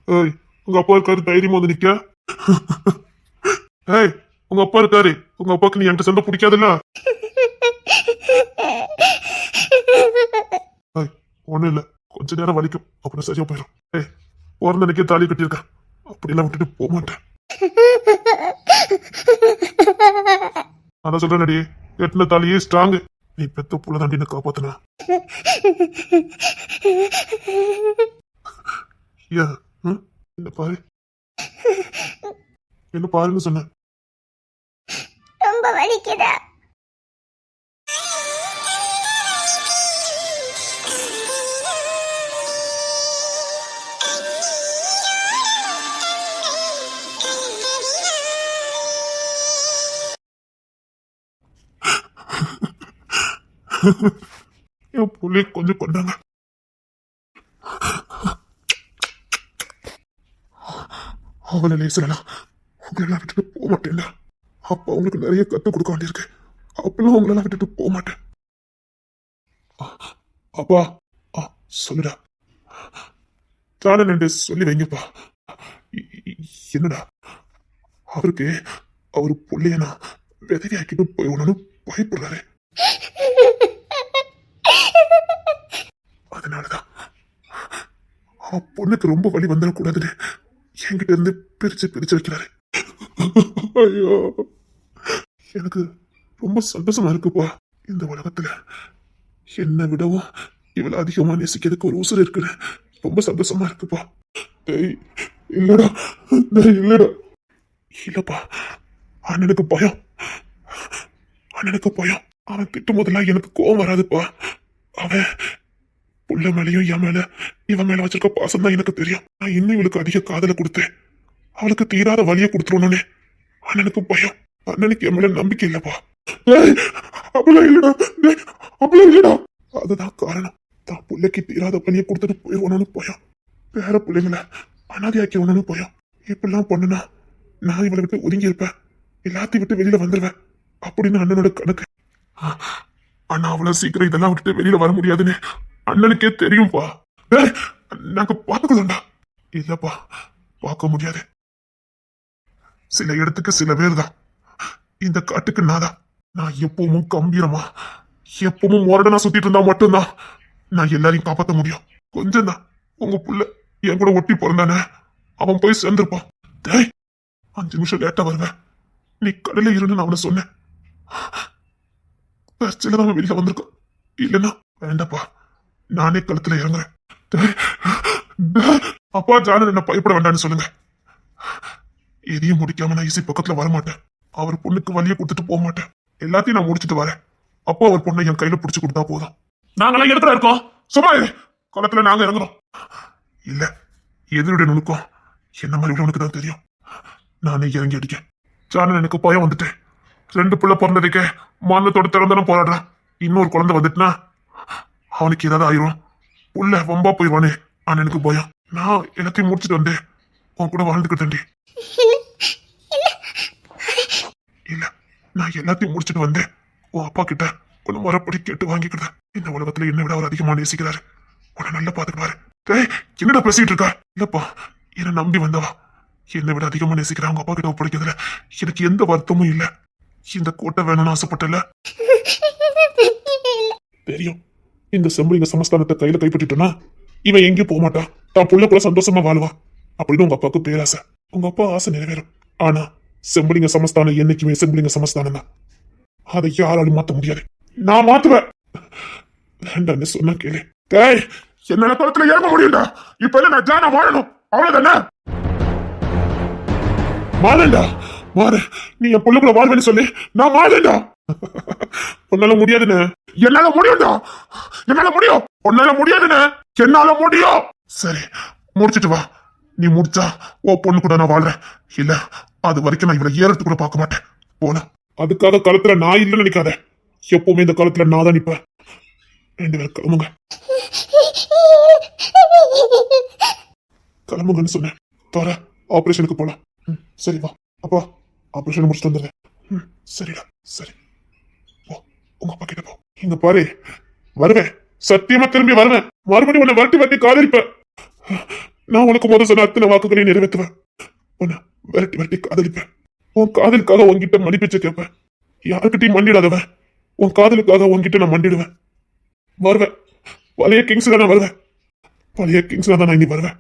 ஏய், உங்க அப்பா இருக்காரு, தைரியமா வந்து நிக்க. ஏய், உங்க அப்பா இருக்காரு, உங்க அப்பாவுக்கு நீ என்கிட்ட சண்டை பிடிக்காதுல்ல? ஒண்ணும் இல்ல, கொஞ்ச நேரம் வலிக்கும், அப்புறம் சரியா போயிடும். ஏய், பிறந்த அன்னைக்கே தாலி கட்டியிருக்கேன், அப்படியெல்லாம் விட்டுட்டு போக மாட்டேன். அதான் சொல்றேன்டி, எட்டுன தாலியே ஸ்ட்ராங். நீ பெத்த புள்ள தாண்டின்னு காப்பாத்தனா. என்ன பாரு, என்ன பாருன்னு சொன்ன. ரொம்ப வலிக்குதா? என் புள்ளைய கொஞ்சம் கொண்டாங்க. அவளை லேசலாம் உங்களெல்லாம் விட்டுட்டு போக மாட்டேன்ல. அப்பா உங்களுக்கு நிறைய கற்றுக் கொடுக்க வேண்டியிருக்கு, அப்பெல்லாம் உங்களெல்லாம் விட்டுட்டு போக மாட்டேன். அப்பா சொல்லுடா, சாணன் சொல்லி வைங்கப்பா. என்னடா அவருக்கு அவரு புள்ளைய நான் விதவி ஆக்கிட்டு போயிடணும்னு பயப்படுறாரு. அதனாலதான் பொண்ணுக்கு ரொம்ப வலி வந்துடக்கூடாதுன்னு என்கிட்ட இருந்து பிரிச்சு வைக்கிறாரு. ஐயோ, எனக்கு ரொம்ப சந்தோஷமா இருக்குப்பா. இந்த உலகத்துல என்னை விடவும் இவ்வளவு அதிகமா நேசிக்கிறதுக்கு ஒரு உசுறு இருக்குன்னு ரொம்ப சந்தோஷமா இருக்குப்பா. இல்லடா, இல்லடா, இல்லப்பா, அண்ணனுக்கு பயம், அண்ணனுக்கு பயம். அவன் திட்டும் போதெல்லாம் எனக்கு கோவம் வராதுப்பா. அவன் புள்ள மேலையும் என் மேல இவன் மேல வச்சிருக்க பாசம் தான் எனக்கு தெரியும். நான் இன்னும் இவளுக்கு அதிக காதலை கொடுத்தேன். அவளுக்கு தீராத வழியை கொடுத்துருவனே அண்ணனுக்கு பயம். அண்ணனுக்கு என் மேல நம்பிக்கை இல்லப்பா. அப்படிலாம் இல்லடா, அப்படிலாம் இல்லடா. அதுதான் காரணம். தான் பிள்ளைக்கு தீராத வழியை கொடுத்துட்டு போயிடுவானு பயம். வேற பிள்ளைங்களை அனாதையாக்கி ஒண்ணு பயம். இப்படிலாம் பண்ணுனா நான் இவளை விட்டு ஒதுங்கி இருப்பேன், எல்லாத்தையும் விட்டு வெளியில வந்துருவேன் அப்படின்னு அண்ணனோட கணக்கு. அண்ணா அவ்வளவு சீக்கிரம் இதெல்லாம் விட்டுட்டு வெளியில வர முடியாதுன்னு அண்ணனுக்கே தெரியும்பா. நாங்க பாத்துக்கலாம்டா. இல்லப்பா, பார்க்க முடியாது. சில இடத்துக்கு சில பேர் தான். இந்த காட்டுக்கு நான் எப்பவும் கம்பீரமா எப்பவும் மொரடனா சுத்திட்டு இருந்தா மட்டும்தான் நான் எல்லாரையும் காப்பாற்ற முடியும். கொஞ்சம் தான் உங்க புள்ள என் கூட ஒட்டி பிறந்தானே, அவன் போய் சேர்ந்திருப்பான். 5 நிமிஷம் லேட்டா வருவேன், நீ கடல இருன்னு நான் அவனை சொன்னேன். பிரச்சனை வெளியில வந்திருக்கான். இல்லைன்னா வேண்டாப்பா, நானே கழுத்துல இறங்குறேன். அப்பா ஜானன் என்ன பயப்பட வேண்டாம்னு சொல்லுங்க. எதையும் முடிக்காம நான் இசை பக்கத்துல வரமாட்டேன். அவர் பொண்ணுக்கு வழியை கொடுத்துட்டு போக மாட்டேன். எல்லாத்தையும் நான் முடிச்சுட்டு வரேன். அப்போ அவர் பொண்ணை என் கையில பிடிச்சு கொடுத்தா போதும். நாங்களாம் இடத்துல இருக்கோம், சும்மா குளத்துல நாங்க இறங்குறோம். இல்ல, எதிரிட நுணுக்கம் என்ன மாதிரி உள்ளவனுக்கு தான் தெரியும். நானே இறங்கி அடிக்கேன். ஜானன் எனக்கு பயம் வந்துட்டேன். 2 பிள்ளை பிறந்ததுக்கே மாநிலத்தோட திறந்தானே போராடுறான். இன்னொரு குழந்தை வந்துட்டுனா அவனுக்கு ஏதாவது ஆயிரும். புள்ள வம்பா போயிடுவானே ஆனா எனக்கு பயம். நான் எல்லாத்தையும் முடிச்சுட்டு வந்தேன், உன் கூட வாழ்ந்துக்கிட்டேன்டி. இல்ல, நான் எல்லாத்தையும் முடிச்சுட்டு வந்தேன். உன் அப்பா கிட்ட கொஞ்சம் மறுபடி கேட்டு வாங்கிக்கிட்டேன். இந்த உலகத்துல என்னை விட அவர் அதிகமா நேசிக்கிறாரு. உன்னை நல்லா பாத்துக்குவாரு. என்னடா பேசிட்டு இருக்கா? இல்லப்பா, என்னை நம்பி வந்தவா என்னை விட அதிகமா நேசிக்கிறா. அவங்க அப்பா கிட்ட ஒப்படைக்கிறதுல எனக்கு எந்த வருத்தமும் இல்ல. இந்த கோட்டை வேணும்னு ஆசைப்பட்டல தெரியும். இந்த செம்பலிங்க சமஸ்தானத்தை கையில கைப்பற்றிட்டோன்னா இவன் எங்கேயும் போக மாட்டான். தான் புள்ள கூட சந்தோஷமா வாழ்வான் அப்படின்னு உங்க அப்பாவுக்கு பேராசை. உங்க அப்பா ஆசை நிறைவேறும். ஆனா செம்பலிங்க சமஸ்தானம் என்னைக்குமே செம்பலிங்க சமஸ்தானம் தான். அதை யாராலும் மாத்த முடியாது. நான் மாத்துவேன். வேண்டான்னு சொன்னா கேளு. என்ன குளத்துல ஏற்க முடியும்டா. இப்ப நான் ஜானா வாழணும், அவ்வளவுதானே. மாறேன்டா, மாறு. நீ என் பொண்ணுக்குள்ள வாழ்வேன்னு சொல்லி நான் மாறேன்டா. உன்னால முடியாதுன்னு. என்னால முடியும்டா, என்னால முடியும். உன்னால முடியாதுன்னு. என்னால முடியும். சரி, முடிச்சிட்டு வா. நீ முடிச்சா ஓ பொண்ணு கூட நான் வாழ்றேன். இல்ல, அது வரைக்கும் நான் இவ்வளவு ஏறத்து கூட பார்க்க மாட்டேன். போல அதுக்காக காலத்துல நான் இல்லைன்னு நினைக்காத. எப்பவுமே இந்த காலத்துல நான் தான் நிப்பேன். 2 பேரும் கிளம்புங்க. கிளம்புங்கன்னு சொன்னேன். தோற ஆபரேஷனுக்கு போலாம். சரி வா. அப்பா, ஆபரேஷன் முடிச்சுட்டு வந்துடுறேன். சரிடா, சரி போ. உங்க அப்பா கிட்ட போ. இங்க பாரு, வருவேன், சத்தியமா திரும்பி வருவேன். மறுபடியும் உன்னை வரட்டி காதலிப்பேன். நான் உனக்கு முதல் சொன்ன அத்தனை வாக்குகளையும் நிறைவேற்றுவேன். உன்னை வரட்டி காதலிப்பேன். உன் காதலுக்காக உன்கிட்ட மன்னிப்பிச்சு கேட்பேன். யாருக்கிட்டையும் மண்டிடாதவன். உன் காதலுக்காக உன்கிட்ட நான் மண்டிடுவேன். வருவேன். பழைய கிங்ஸ்ல நான் வருவேன். பழைய கிங்ஸ்ல தான் நான் இனி வருவேன்.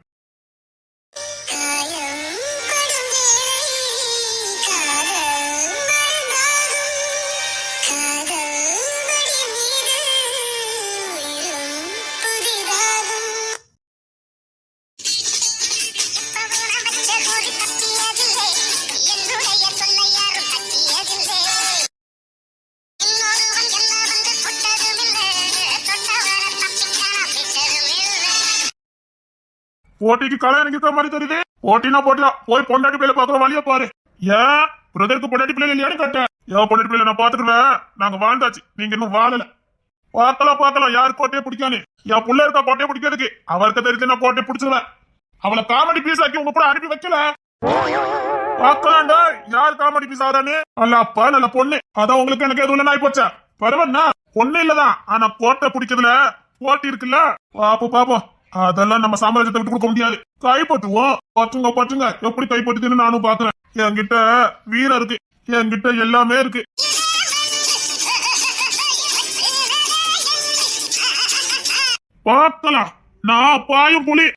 போட்டிக்கு களை எனக்கு மாதிரி தெரியுது. போட்டினா போட்டியா போய் பொண்டாட்டி பிள்ளை பாக்குற வழியா பாரு. ஏன் பிரதருக்கு பொண்டாட்டி பிள்ளை இல்லையான்னு கேட்டேன். ஏன் பொண்டாட்டி பிள்ளை நான் பாத்துக்கிறேன். நாங்க வாழ்ந்தாச்சு, நீங்க இன்னும் வாழல. பார்க்கலாம் யாரு கோட்டையை பிடிக்கானு. என் புள்ள இருக்கா கோட்டையை பிடிக்கிறதுக்கு. அவருக்கு தெரிஞ்சு நான் கோட்டையை பிடிச்சிருவேன். அவளை காமெடி பீஸ் ஆக்கி உங்க கூட அனுப்பி வைக்கல. பார்க்கலாண்டா யார் காமெடி பீஸ் ஆறானு. நல்ல அப்பா நல்ல பொண்ணு. அதான் உங்களுக்கு எனக்கு எதுவும் ஆயி போச்சா. பரவாயில்ல, பொண்ணு இல்லதான். ஆனா கோட்டை பிடிக்கிறதுல போட்டி இருக்குல்ல. பாப்போம். அதெல்லாம் நம்ம சாம்ராஜ்யத்தை விட்டு கொடுக்க முடியாது. கைப்பற்றுவோம். பற்றுங்க எப்படி கைப்பற்றுதுன்னு நானும் பாக்குறேன். என்கிட்ட வீரம் இருக்கு, என்கிட்ட எல்லாமே இருக்கு. பார்க்கலாம், நான் பாயும் புலி.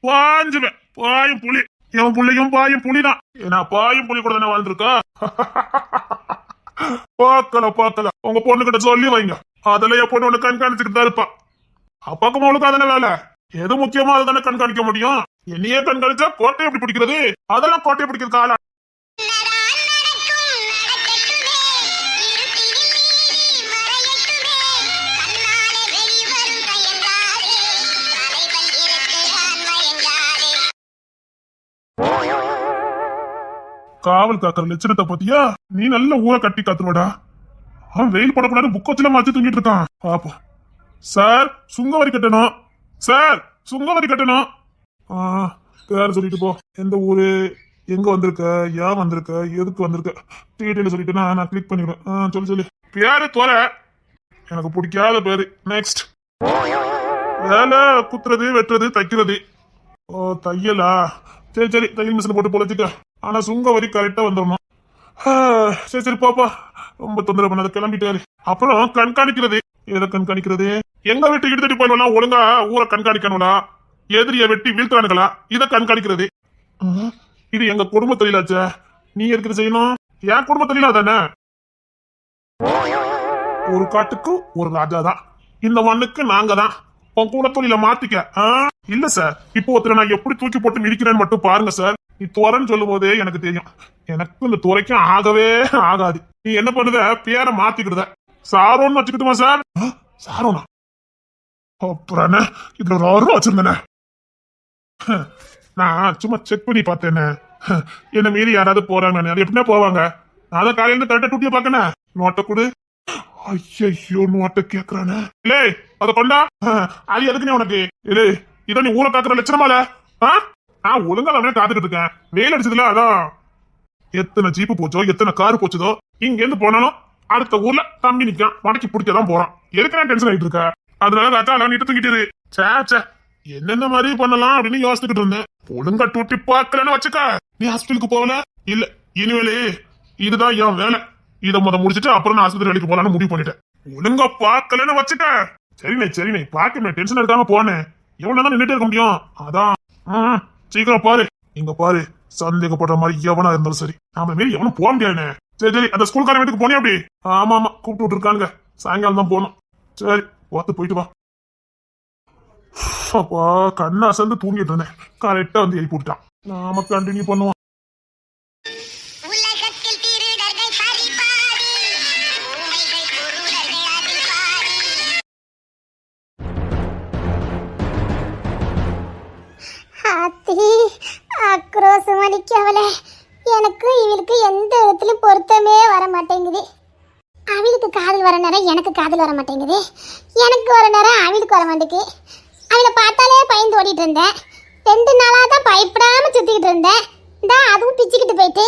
பாஞ்சுவேன், பாயும் புலி. என் புள்ளையும் பாயும் புலிதான். ஏன்னா பாயும் புலி கூட தானே வாழ்ந்துருக்கா. பார்க்கலாம். உங்க பொண்ணு கிட்ட சொல்லி வைங்க. அதுல என் பொண்ணு ஒண்ணு கண்காணிச்சுக்கிட்டு தான் இருப்பா. அப்பாக்கும் அவளுக்கு அதனால வேலை எது முக்கியமா அதுதானே கண்காணிக்க முடியும். என்னையே கண்காணிச்சா கோட்டை எப்படி பிடிக்கிறது? அதெல்லாம் கோட்டையை பிடிக்கிறது கால. காவல் காக்கிற லட்சணத்தை பத்தியா? நீ நல்ல ஊரை கட்டி காத்துருவடா. அவன் வெயில் போடக்கூடாது புக் வச்சுல மாத்தி தூங்கிட்டு இருக்கான். பாப்போம். சார் சுங்கவரி கட்டணும். சார் சுங்கவரி கட்டணும். பேர சொல்லிட்டு போ. எந்த ஊரு, எங்க வந்திருக்க, ஏன் வந்திருக்க, எதுக்கு வந்திருக்க, டீட்டெயில் சொல்லிட்டுனா நான் கிளிக் பண்ணிடுவேன். சொல்லு பேரு தோற. எனக்கு பிடிக்காத பேரு. நெக்ஸ்ட். வேலை குத்துறது, வெட்டுறது, தைக்கிறது. ஓ தையலா? சரி சரி, தையல் மிஷின் போட்டு பொழைச்சிக்க. ஆனா சுங்க வரி கரெக்டா வந்துடணும். சரி சரி பாப்பா, ரொம்ப தொந்தரவு பண்ணாத, கிளம்பிட்டாரு. அப்புறம் கண்காணிக்கிறது. எதை கண்காணிக்கிறது? எங்க வீட்டு இடுதடி போயிடலாம், ஒழுங்கா ஊரை கண்காணிக்கணும்டா. எதிரிய வெட்டி வீழ்த்தானுங்களா, இதை கண்காணிக்கிறது. இது எங்க குடும்ப தொழிலாச்ச, நீ எதுக்கு செய்யணும்? என் குடும்ப தொழிலா தானே. ஒரு காட்டுக்கு ஒரு ராஜா தான், இந்த மண்ணுக்கு நாங்க தான். உன் கூட தொழில மாத்திக்க. இல்ல சார், இப்போ ஒருத்தர் நான் எப்படி தூக்கி போட்டு மிதிக்கிறேன்னு மட்டும் பாருங்க சார். நீ துறைன்னு சொல்லும் போதே எனக்கு தெரியும், எனக்கு இந்த துறைக்கும் ஆகவே ஆகாது. நீ என்ன பண்ணுத, பேரை மாத்திக்கிடுத. சாரோன்னு வச்சுக்கிட்டுமா சார்? சாரோனா? அப்புறம் இதுல ஒரு ஆர்வம் வச்சிருந்தேனே. நான் சும்மா செக் பண்ணி பார்த்தேன்னு. என்ன மீறி யாராவது போறாங்க, அது எப்படின்னா போவாங்க. நான் தான் காலையில இருந்து கரெக்டா டூட்டியை பார்க்கணும். நோட்டை கொடு. ஐயோ நோட்டை கேக்குறானே. இல்லே அத கொண்டா. அது எதுக்குனே உனக்கு? இல்லே இதை நீ ஊரை காக்குற லட்சணமால? நான் ஒழுங்கா அவனே காத்துக்கிட்டு இருக்கேன். வெயில் அடிச்சதுல அதான். எத்தனை ஜீப்பு போச்சோ, எத்தனை காரு போச்சதோ, இங்க இருந்து போனாலும் அடுத்த ஊர்ல தம்பி நிக்கான், மடக்கி பிடிக்கதான் போறான். எதுக்கு நான் டென்ஷன் ஆகிட்டு இருக்க? அதனால அதான் நீட்டு தூங்கிட்டு சே என்னென்ன மாதிரி பண்ணலாம் அப்படின்னு யோசிச்சுக்கிட்டு இருந்தேன். ஒழுங்கா டூட்டி பார்க்கலன்னு வச்சுக்க. நீ ஹாஸ்பிட்டலுக்கு போகல? இல்ல, இனிமேலே இதுதான் என் வேலை. இதை முடிச்சுட்டு அப்புறம் நான் ஆஸ்பத்திரி வேலைக்கு போலான்னு முடிவு பண்ணிட்டேன். ஒழுங்கா பார்க்கலன்னு வச்சுக்க. சரிண்ணே பாக்கணும், டென்ஷன் எடுக்காம போனேன். எவ்வளவு நேரம் நின்றுட்டே இருக்க முடியும்? அதான் சீக்கிரம் பாரு. இங்க பாரு, சந்தேகப்படுற மாதிரி எவனா இருந்தாலும் சரி, நாம மாரி எவனும் போக முடியாதுண்ணே. சரி அந்த ஸ்கூல்காரன் வீட்டுக்கு போனே அப்படி? ஆமா கூப்பிட்டு விட்டுருக்கானுங்க, சாயங்காலம் தான் போகணும். சரி பார்த்து போயிட்டு வா. அப்பா கண்ணை அசந்து தூங்கிட்டு இருந்தேன், கரெக்டா வந்து எழுப்பி விட்டான். நாம கண்டினியூ பண்ணுவோம். ஆக்ரோஷம் அடிக்கவல. எனக்கு இவளுக்கு எந்த இடத்துலயும் பொருத்தமே வர மாட்டேங்குது. அவளுக்கு காதல் வர நேரம் எனக்கு காதல் வர மாட்டேங்குது, எனக்கு வர நேரம் அவளுக்கு வர மாட்டேங்குது. அவளை பார்த்தாலே பயந்து ஓடிட்டு இருந்தேன். 2 நாளா தான் பயப்படாம சுத்திக்கிட்டு இருந்தேன். அதுவும் பிச்சுக்கிட்டு போயிட்டு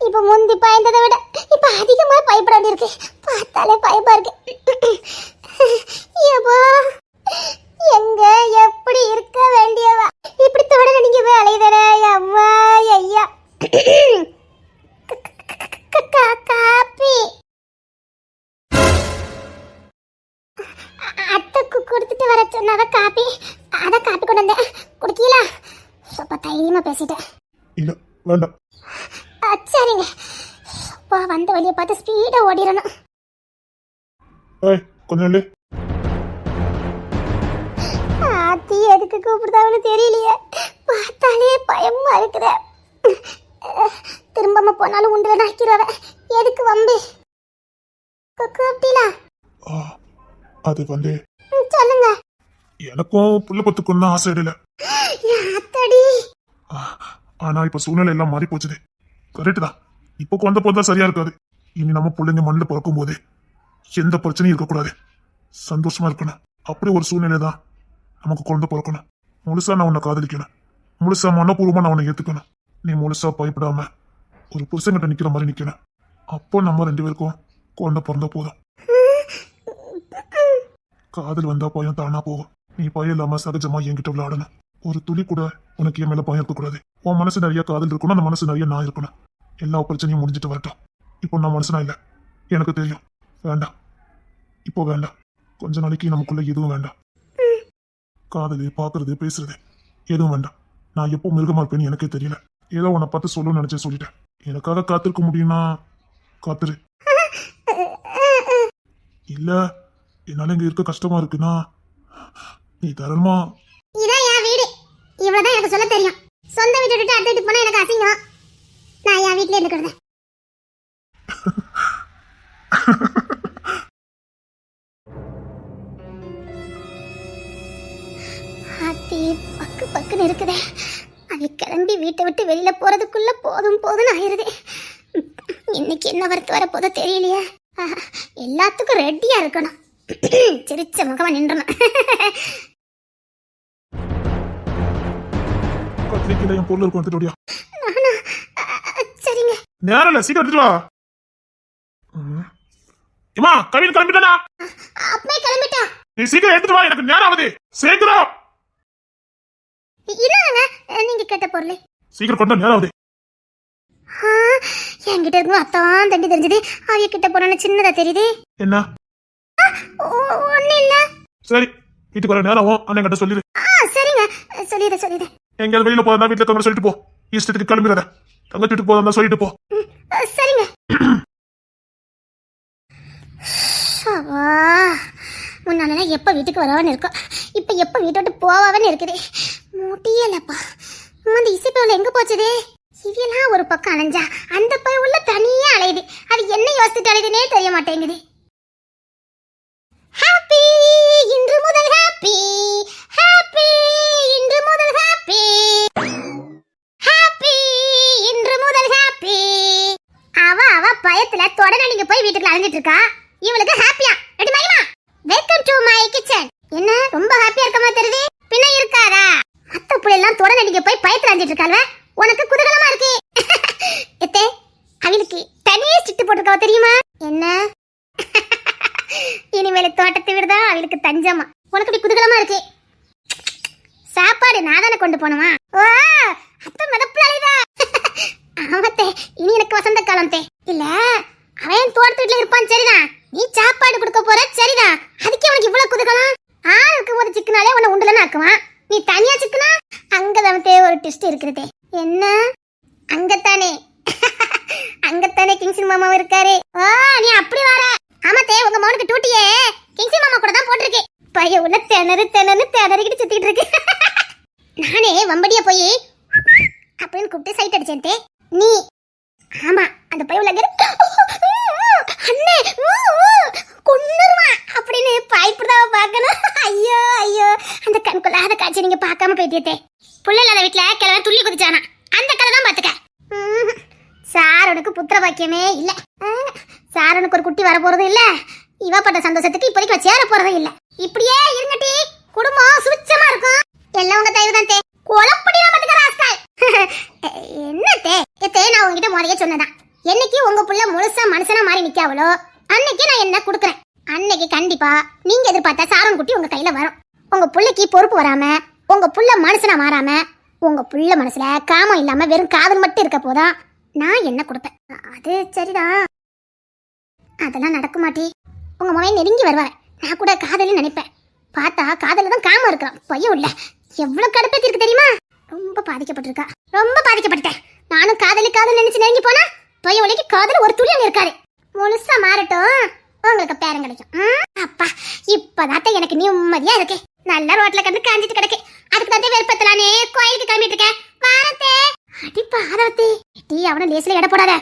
இப்ப முந்தி பயந்ததை விட இப்ப அதிகமா பயப்பட வேண்டியிருக்கு. பார்த்தாலே பயமா இருக்கு. எங்க எப்படி இருக்க வேண்டியவா இப்படி தொடர நீங்க வேலைதானே? அம்மா ஐயா காப்பி அத்தைக்கு கொடுத்துட்டு வர சொன்னாத காப்பி. அதான் காப்பி கொண்டு வந்தேன், குடிக்கீங்களா? சப்பா தைரியமா பேசிட்டேன். இல்ல வேண்டாம். சரிங்க. அப்பா வந்த வழியை பார்த்து ஸ்பீடா ஓடிடணும். கொஞ்சம் இல்லை. ஆத்தி எதுக்கு கூப்பிடுதாவனு தெரியலையே, பார்த்தாலே பயமா இருக்குத. திரும்பாம போனாலும் உண்டுல நாக்கிறவ, எதுக்கு வம்பு? கூப்பிட்டீங்களா? அது வந்து சொல்லுங்க. எனக்கும் புள்ள பத்துக்குன்னு ஆசை இல்ல. ஆனா இப்ப சூழ்நிலை எல்லாம் மாறி போச்சுது. கரெக்ட் தான், இப்ப வந்த போதுதான் சரியா இருக்காது. இனி நம்ம பிள்ளைங்க மண்ணில் பிறக்கும் போது எந்த பிரச்சனையும் இருக்கக்கூடாது, சந்தோஷமா இருக்கணும். அப்படி ஒரு சூழ்நிலை தான் நமக்கு குழந்தை பிறக்கணும். முழுசா நான் உன்னை காதலிக்கணும், முழுசா மனப்பூர்வமா நான் உன்னை ஏத்துக்கணும். நீ முழுசா பயப்படாம ஒரு புருஷங்கிட்ட நிக்கிற மாதிரி நிக்கணும். அப்போ நம்ம 2 பேருக்கும் குழந்தை பிறந்த போதும். காதல் வந்தா பயம் தானா போகும். நீ பயம் இல்லாம சகஜமா என்கிட்ட விளையாடணும். ஒரு துளி கூட உனக்கு என் மேல பயம் இருக்கக்கூடாது. உன் மனசு நிறைய காதல் இருக்கணும், அந்த மனசு நிறைய நான் இருக்கணும். எல்லா பிரச்சனையும் முடிஞ்சிட்டு வரட்டும். இப்போ நான் மனசுனா இல்ல, எனக்கு தெரியும். வேண்டாம், இப்போ வேண்டாம். கொஞ்ச நாளைக்கு நமக்குள்ள எதுவும் வேண்டாம். காதல் பாக்குறது பேசுறது எதுவும் வேண்டாம். நான் எப்போ மிருகமா இருப்பேன்னு எனக்கே தெரியல. ஏதோ உன்னை பார்த்து சொல்லணும்னு நினைச்சே சொல்லிட்டேன். எனக்காக காத்திருக்க முடியும்னா காத்துரு. இல்ல என்னால இங்க இருக்க கஷ்டமா இருக்குன்னா நீ தரமா. இதான் என் வீடு, இவ்வளவுதான் எனக்கு சொல்ல தெரியும். படபடன்னு இருக்குதே. அது கிளம்பி வீட்டை விட்டு வெளியில போறதுக்குள்ள போதும் போதும்னு ஆயிருது. இன்னைக்கு என்ன வரத்து வர போதோ தெரியலையே. எல்லாத்துக்கும் ரெடியா இருக்கணும். சிரிச்ச முகமா நின்றணும். கத்திரிக்கல என் பொருள் இருக்கும் எடுத்துட்டு ஓடியா. சரிங்க. நேரம் இல்ல, சீக்கிரம் எடுத்துட்டு வா. இம்மா கவின் கிளம்பிட்டானா? அப்பே கிளம்பிட்டான். நீ சீக்கிரம் எடுத்துட்டு வா, எனக்கு நேரம் ஆகுது. சீக்கிரம். இல்லங்க, நீங்க கேட்ட பொருள் சீக்கிரம் கொண்டு நேரம் ஆகுது. என்கிட்ட இருக்கும் அத்தான் தண்டி தெரிஞ்சது. அவைய கிட்ட போன சின்னதா தெரியுது. என்ன? ஒண்ணு இல்ல. சரி, வீட்டுக்கு வர நேரம் ஆகும். அண்ணன் கிட்ட சொல்லிடு. சரிங்க, சொல்லிடு. எங்கேயாவது வெளியில போறதா வீட்டுல இருக்கவங்க சொல்லிட்டு போ. இஷ்டத்துக்கு கிளம்பிடாத. தங்கச்சி வீட்டுக்கு போறதா சொல்லிட்டு போ. சரிங்க. முன்னால எப்ப வீட்டுக்கு வரவான்னு இருக்கும், இப்ப எப்ப வீட்டை விட்டு போவான்னு இருக்குது. முடியலப்பா. இந்த இசைப்பவள எங்க போச்சுதே? இவையெல்லாம் ஒரு பக்கம் அலைஞ்சா அந்த பைய உள்ள தனியா அலையுது. அது என்ன யோசிச்சுட்டு அலையுதுன்னே தெரிய மாட்டேங்குது. ஹாப்பி இன்று முதல் ஹாப்பி, ஹாப்பி இன்று முதல் ஹாப்பி, ஹாப்பி இன்று முதல் ஹாப்பி. அவ பயத்துல தொடர்ந்து நீங்க போய் வீட்டுக்கு அலைஞ்சிட்டு இருக்கா. இவளுக்கு ஹாப்பியா? ரெடி மைமா, வெல்கம் டு மை கிச்சன். என்ன ரொம்ப ஹாப்பியா இருக்க மாதிரி தெரியுது? பின்ன இருக்காதா? மத்த புள்ள எல்லாம் தொடர்ந்து நீங்க போய் பயத்துல அலைஞ்சிட்டு இருக்காளே, உனக்கு குதூகலமா இருக்கு. எத்தே, அவளுக்கு தனியே ஸ்டிட் போட்டுருக்காவ தெரியுமா? என்ன? இனிமேல தோட்டத்தை விடுதா அவளுக்கு தஞ்சமா. உனக்கு இப்படி குதூகலமா இருக்கு. சாப்பாடு நான் தானே கொண்டு போனவா? ஓ, அத்த மதப்புல அலைதா. ஆமாத்தே, இனி எனக்கு வசந்த காலம் தே. இல்ல, அவன் தோட்டத்து வீட்டுல இருப்பான் சரிதான். நீ சாப்பாடு கொடுக்க போற சரிதான். அதுக்கே உனக்கு இவ்வளவு குதூகலம்? ஆளுக்கு ஒரு சிக்கனாலே உன்னை உண்டுலன்னு ஆக்குவான். நீ தனியா சிக்கனா? அங்கதான் ஒரு டெஸ்ட் இருக்கிறதே. என்ன? அங்கத்தானே அங்கத்தானே கிங்ஸின் மாமா இருக்காரு. ஓ, நீ அப்படி வர. ஆமாத்தே, உங்க மகனுக்கு டூட்டியே கிங்ஸின் மாமா கூட தான் போட்டிருக்கு. பைய உள்ள திணறிக்கிட்டு சுத்திட்டு இருக்கு. நானே வம்படியா போய் அப்படின்னு கூப்பிட்டு சைட் அடிச்சேன். நீ ஆமா அந்த பைய உள்ள அண்ணே கொன்னுருவா அப்படின்னு பயப்படுதாவ பாக்கணும். ஐயோ ஐயோ, அந்த கண் கொள்ளாத காட்சி நீங்க பார்க்காம போயிட்டே. புள்ள இல்லாத வீட்டுல கிழவன் துள்ளி குதிச்சானா, அந்த கதை தான் பாத்துக்க. சாரனுக்கு புத்திர பாக்கியமே இல்ல. சாரனுக்கு ஒரு குட்டி வர போறது இல்ல. இவ பட்ட சந்தோஷத்துக்கு இப்போதைக்கு சேர போறதும் இல்ல. இப்படியே இருங்கட்டி குடும்பம் சுச்சமா இருக்கும். எல்லாம் உங்க தயவு தான் தே. கொலப்படியா பாத்துக்க ராஸ்கல். என்னத்தே எத்தே, நான் உங்ககிட்ட முறையே சொன்னதான். என்னைக்கு உங்க புள்ள முழுசா மனுஷனா மாறி நிக்காவளோ அன்னைக்கு நான் என்ன குடுக்கறேன். அன்னைக்கு கண்டிப்பா நீங்க எதிர்பார்த்த சாரன் குட்டி உங்க கையில வரும். உங்க புள்ளைக்கு பொறுப்பு வராம, உங்க புள்ள மனுஷனா மாறாம, உங்க புள்ள மனசுல காமம் இல்லாம வெறும் காதல் மட்டும் இருக்க போதா நான் என்ன கொடுப்பேன். அது சரிதான், அதெல்லாம் நடக்க மாட்டி. உங்க மகன் நெருங்கி வருவாரு. நான் கூட காதல்னு நினைப்பேன். பார்த்தா காதல தான் காமம் இருக்கிறான். பையன் உள்ள எவ்வளவு கடுப்பேத்தி இருக்கு தெரியுமா? ரொம்ப பாதிக்கப்பட்டிருக்கா. ரொம்ப பாதிக்கப்பட்டேன். நானும் காதல் நினைச்சு நெருங்கி போனா பையன் உலகி காதல் ஒரு துளியம் இருக்காரு. முழுசா மாறட்டும், உங்களுக்கு பேரம் கிடைக்கும். அப்பா, இப்பதான் எனக்கு நிம்மதியா இருக்கு. நல்ல ரோட்ல கிடந்து காஞ்சிட்டு கிடக்கு. அதுக்கு தான் வெறுப்பத்தலானே கோயிலுக்கு கிளம்பிட்டு இருக்கேன். வாரத்தே அடி பாதவத்தே. டீ அவனை லேசில எடை போடாத.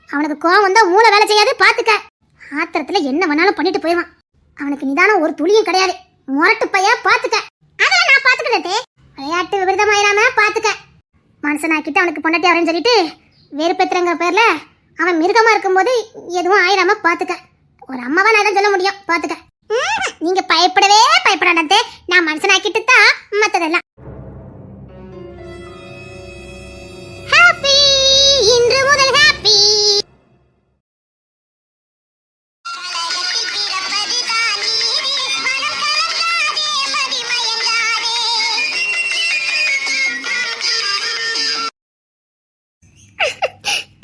அவனுக்கு கோவம் வந்தா மூளை வேலை செய்யாது பாத்துக்க. ஆத்திரத்துல என்ன வேணாலும் பண்ணிட்டு போயிடுவான். அவனுக்கு நிதானம் ஒரு துளியும் கிடையாது. முரட்டு பைய பாத்துக்க. அதெல்லாம் நான் பாத்துக்கிட்டே. விளையாட்டு விபரீதமாயிராம பாத்துக்க. மனுஷனாக்கிட்டு அவனுக்கு பொண்டாட்டி அவரேன்னு சொல்லிட்டு வெறுப்பெத்துறங்க பேர்ல அவன் மிருகமா இருக்கும்போது எதுவும் ஆயிராம பாத்துக்க. ஒரு அம்மாவா நான் தான் சொல்ல முடியும் பாத்துக்க. நீங்க பயப்படவே பயப்படாதே. நான் மனுஷனாக்கிட்டு தான் மத்ததெல்லாம். ஹாப்பி இன்று முதல் ஹாப்பி.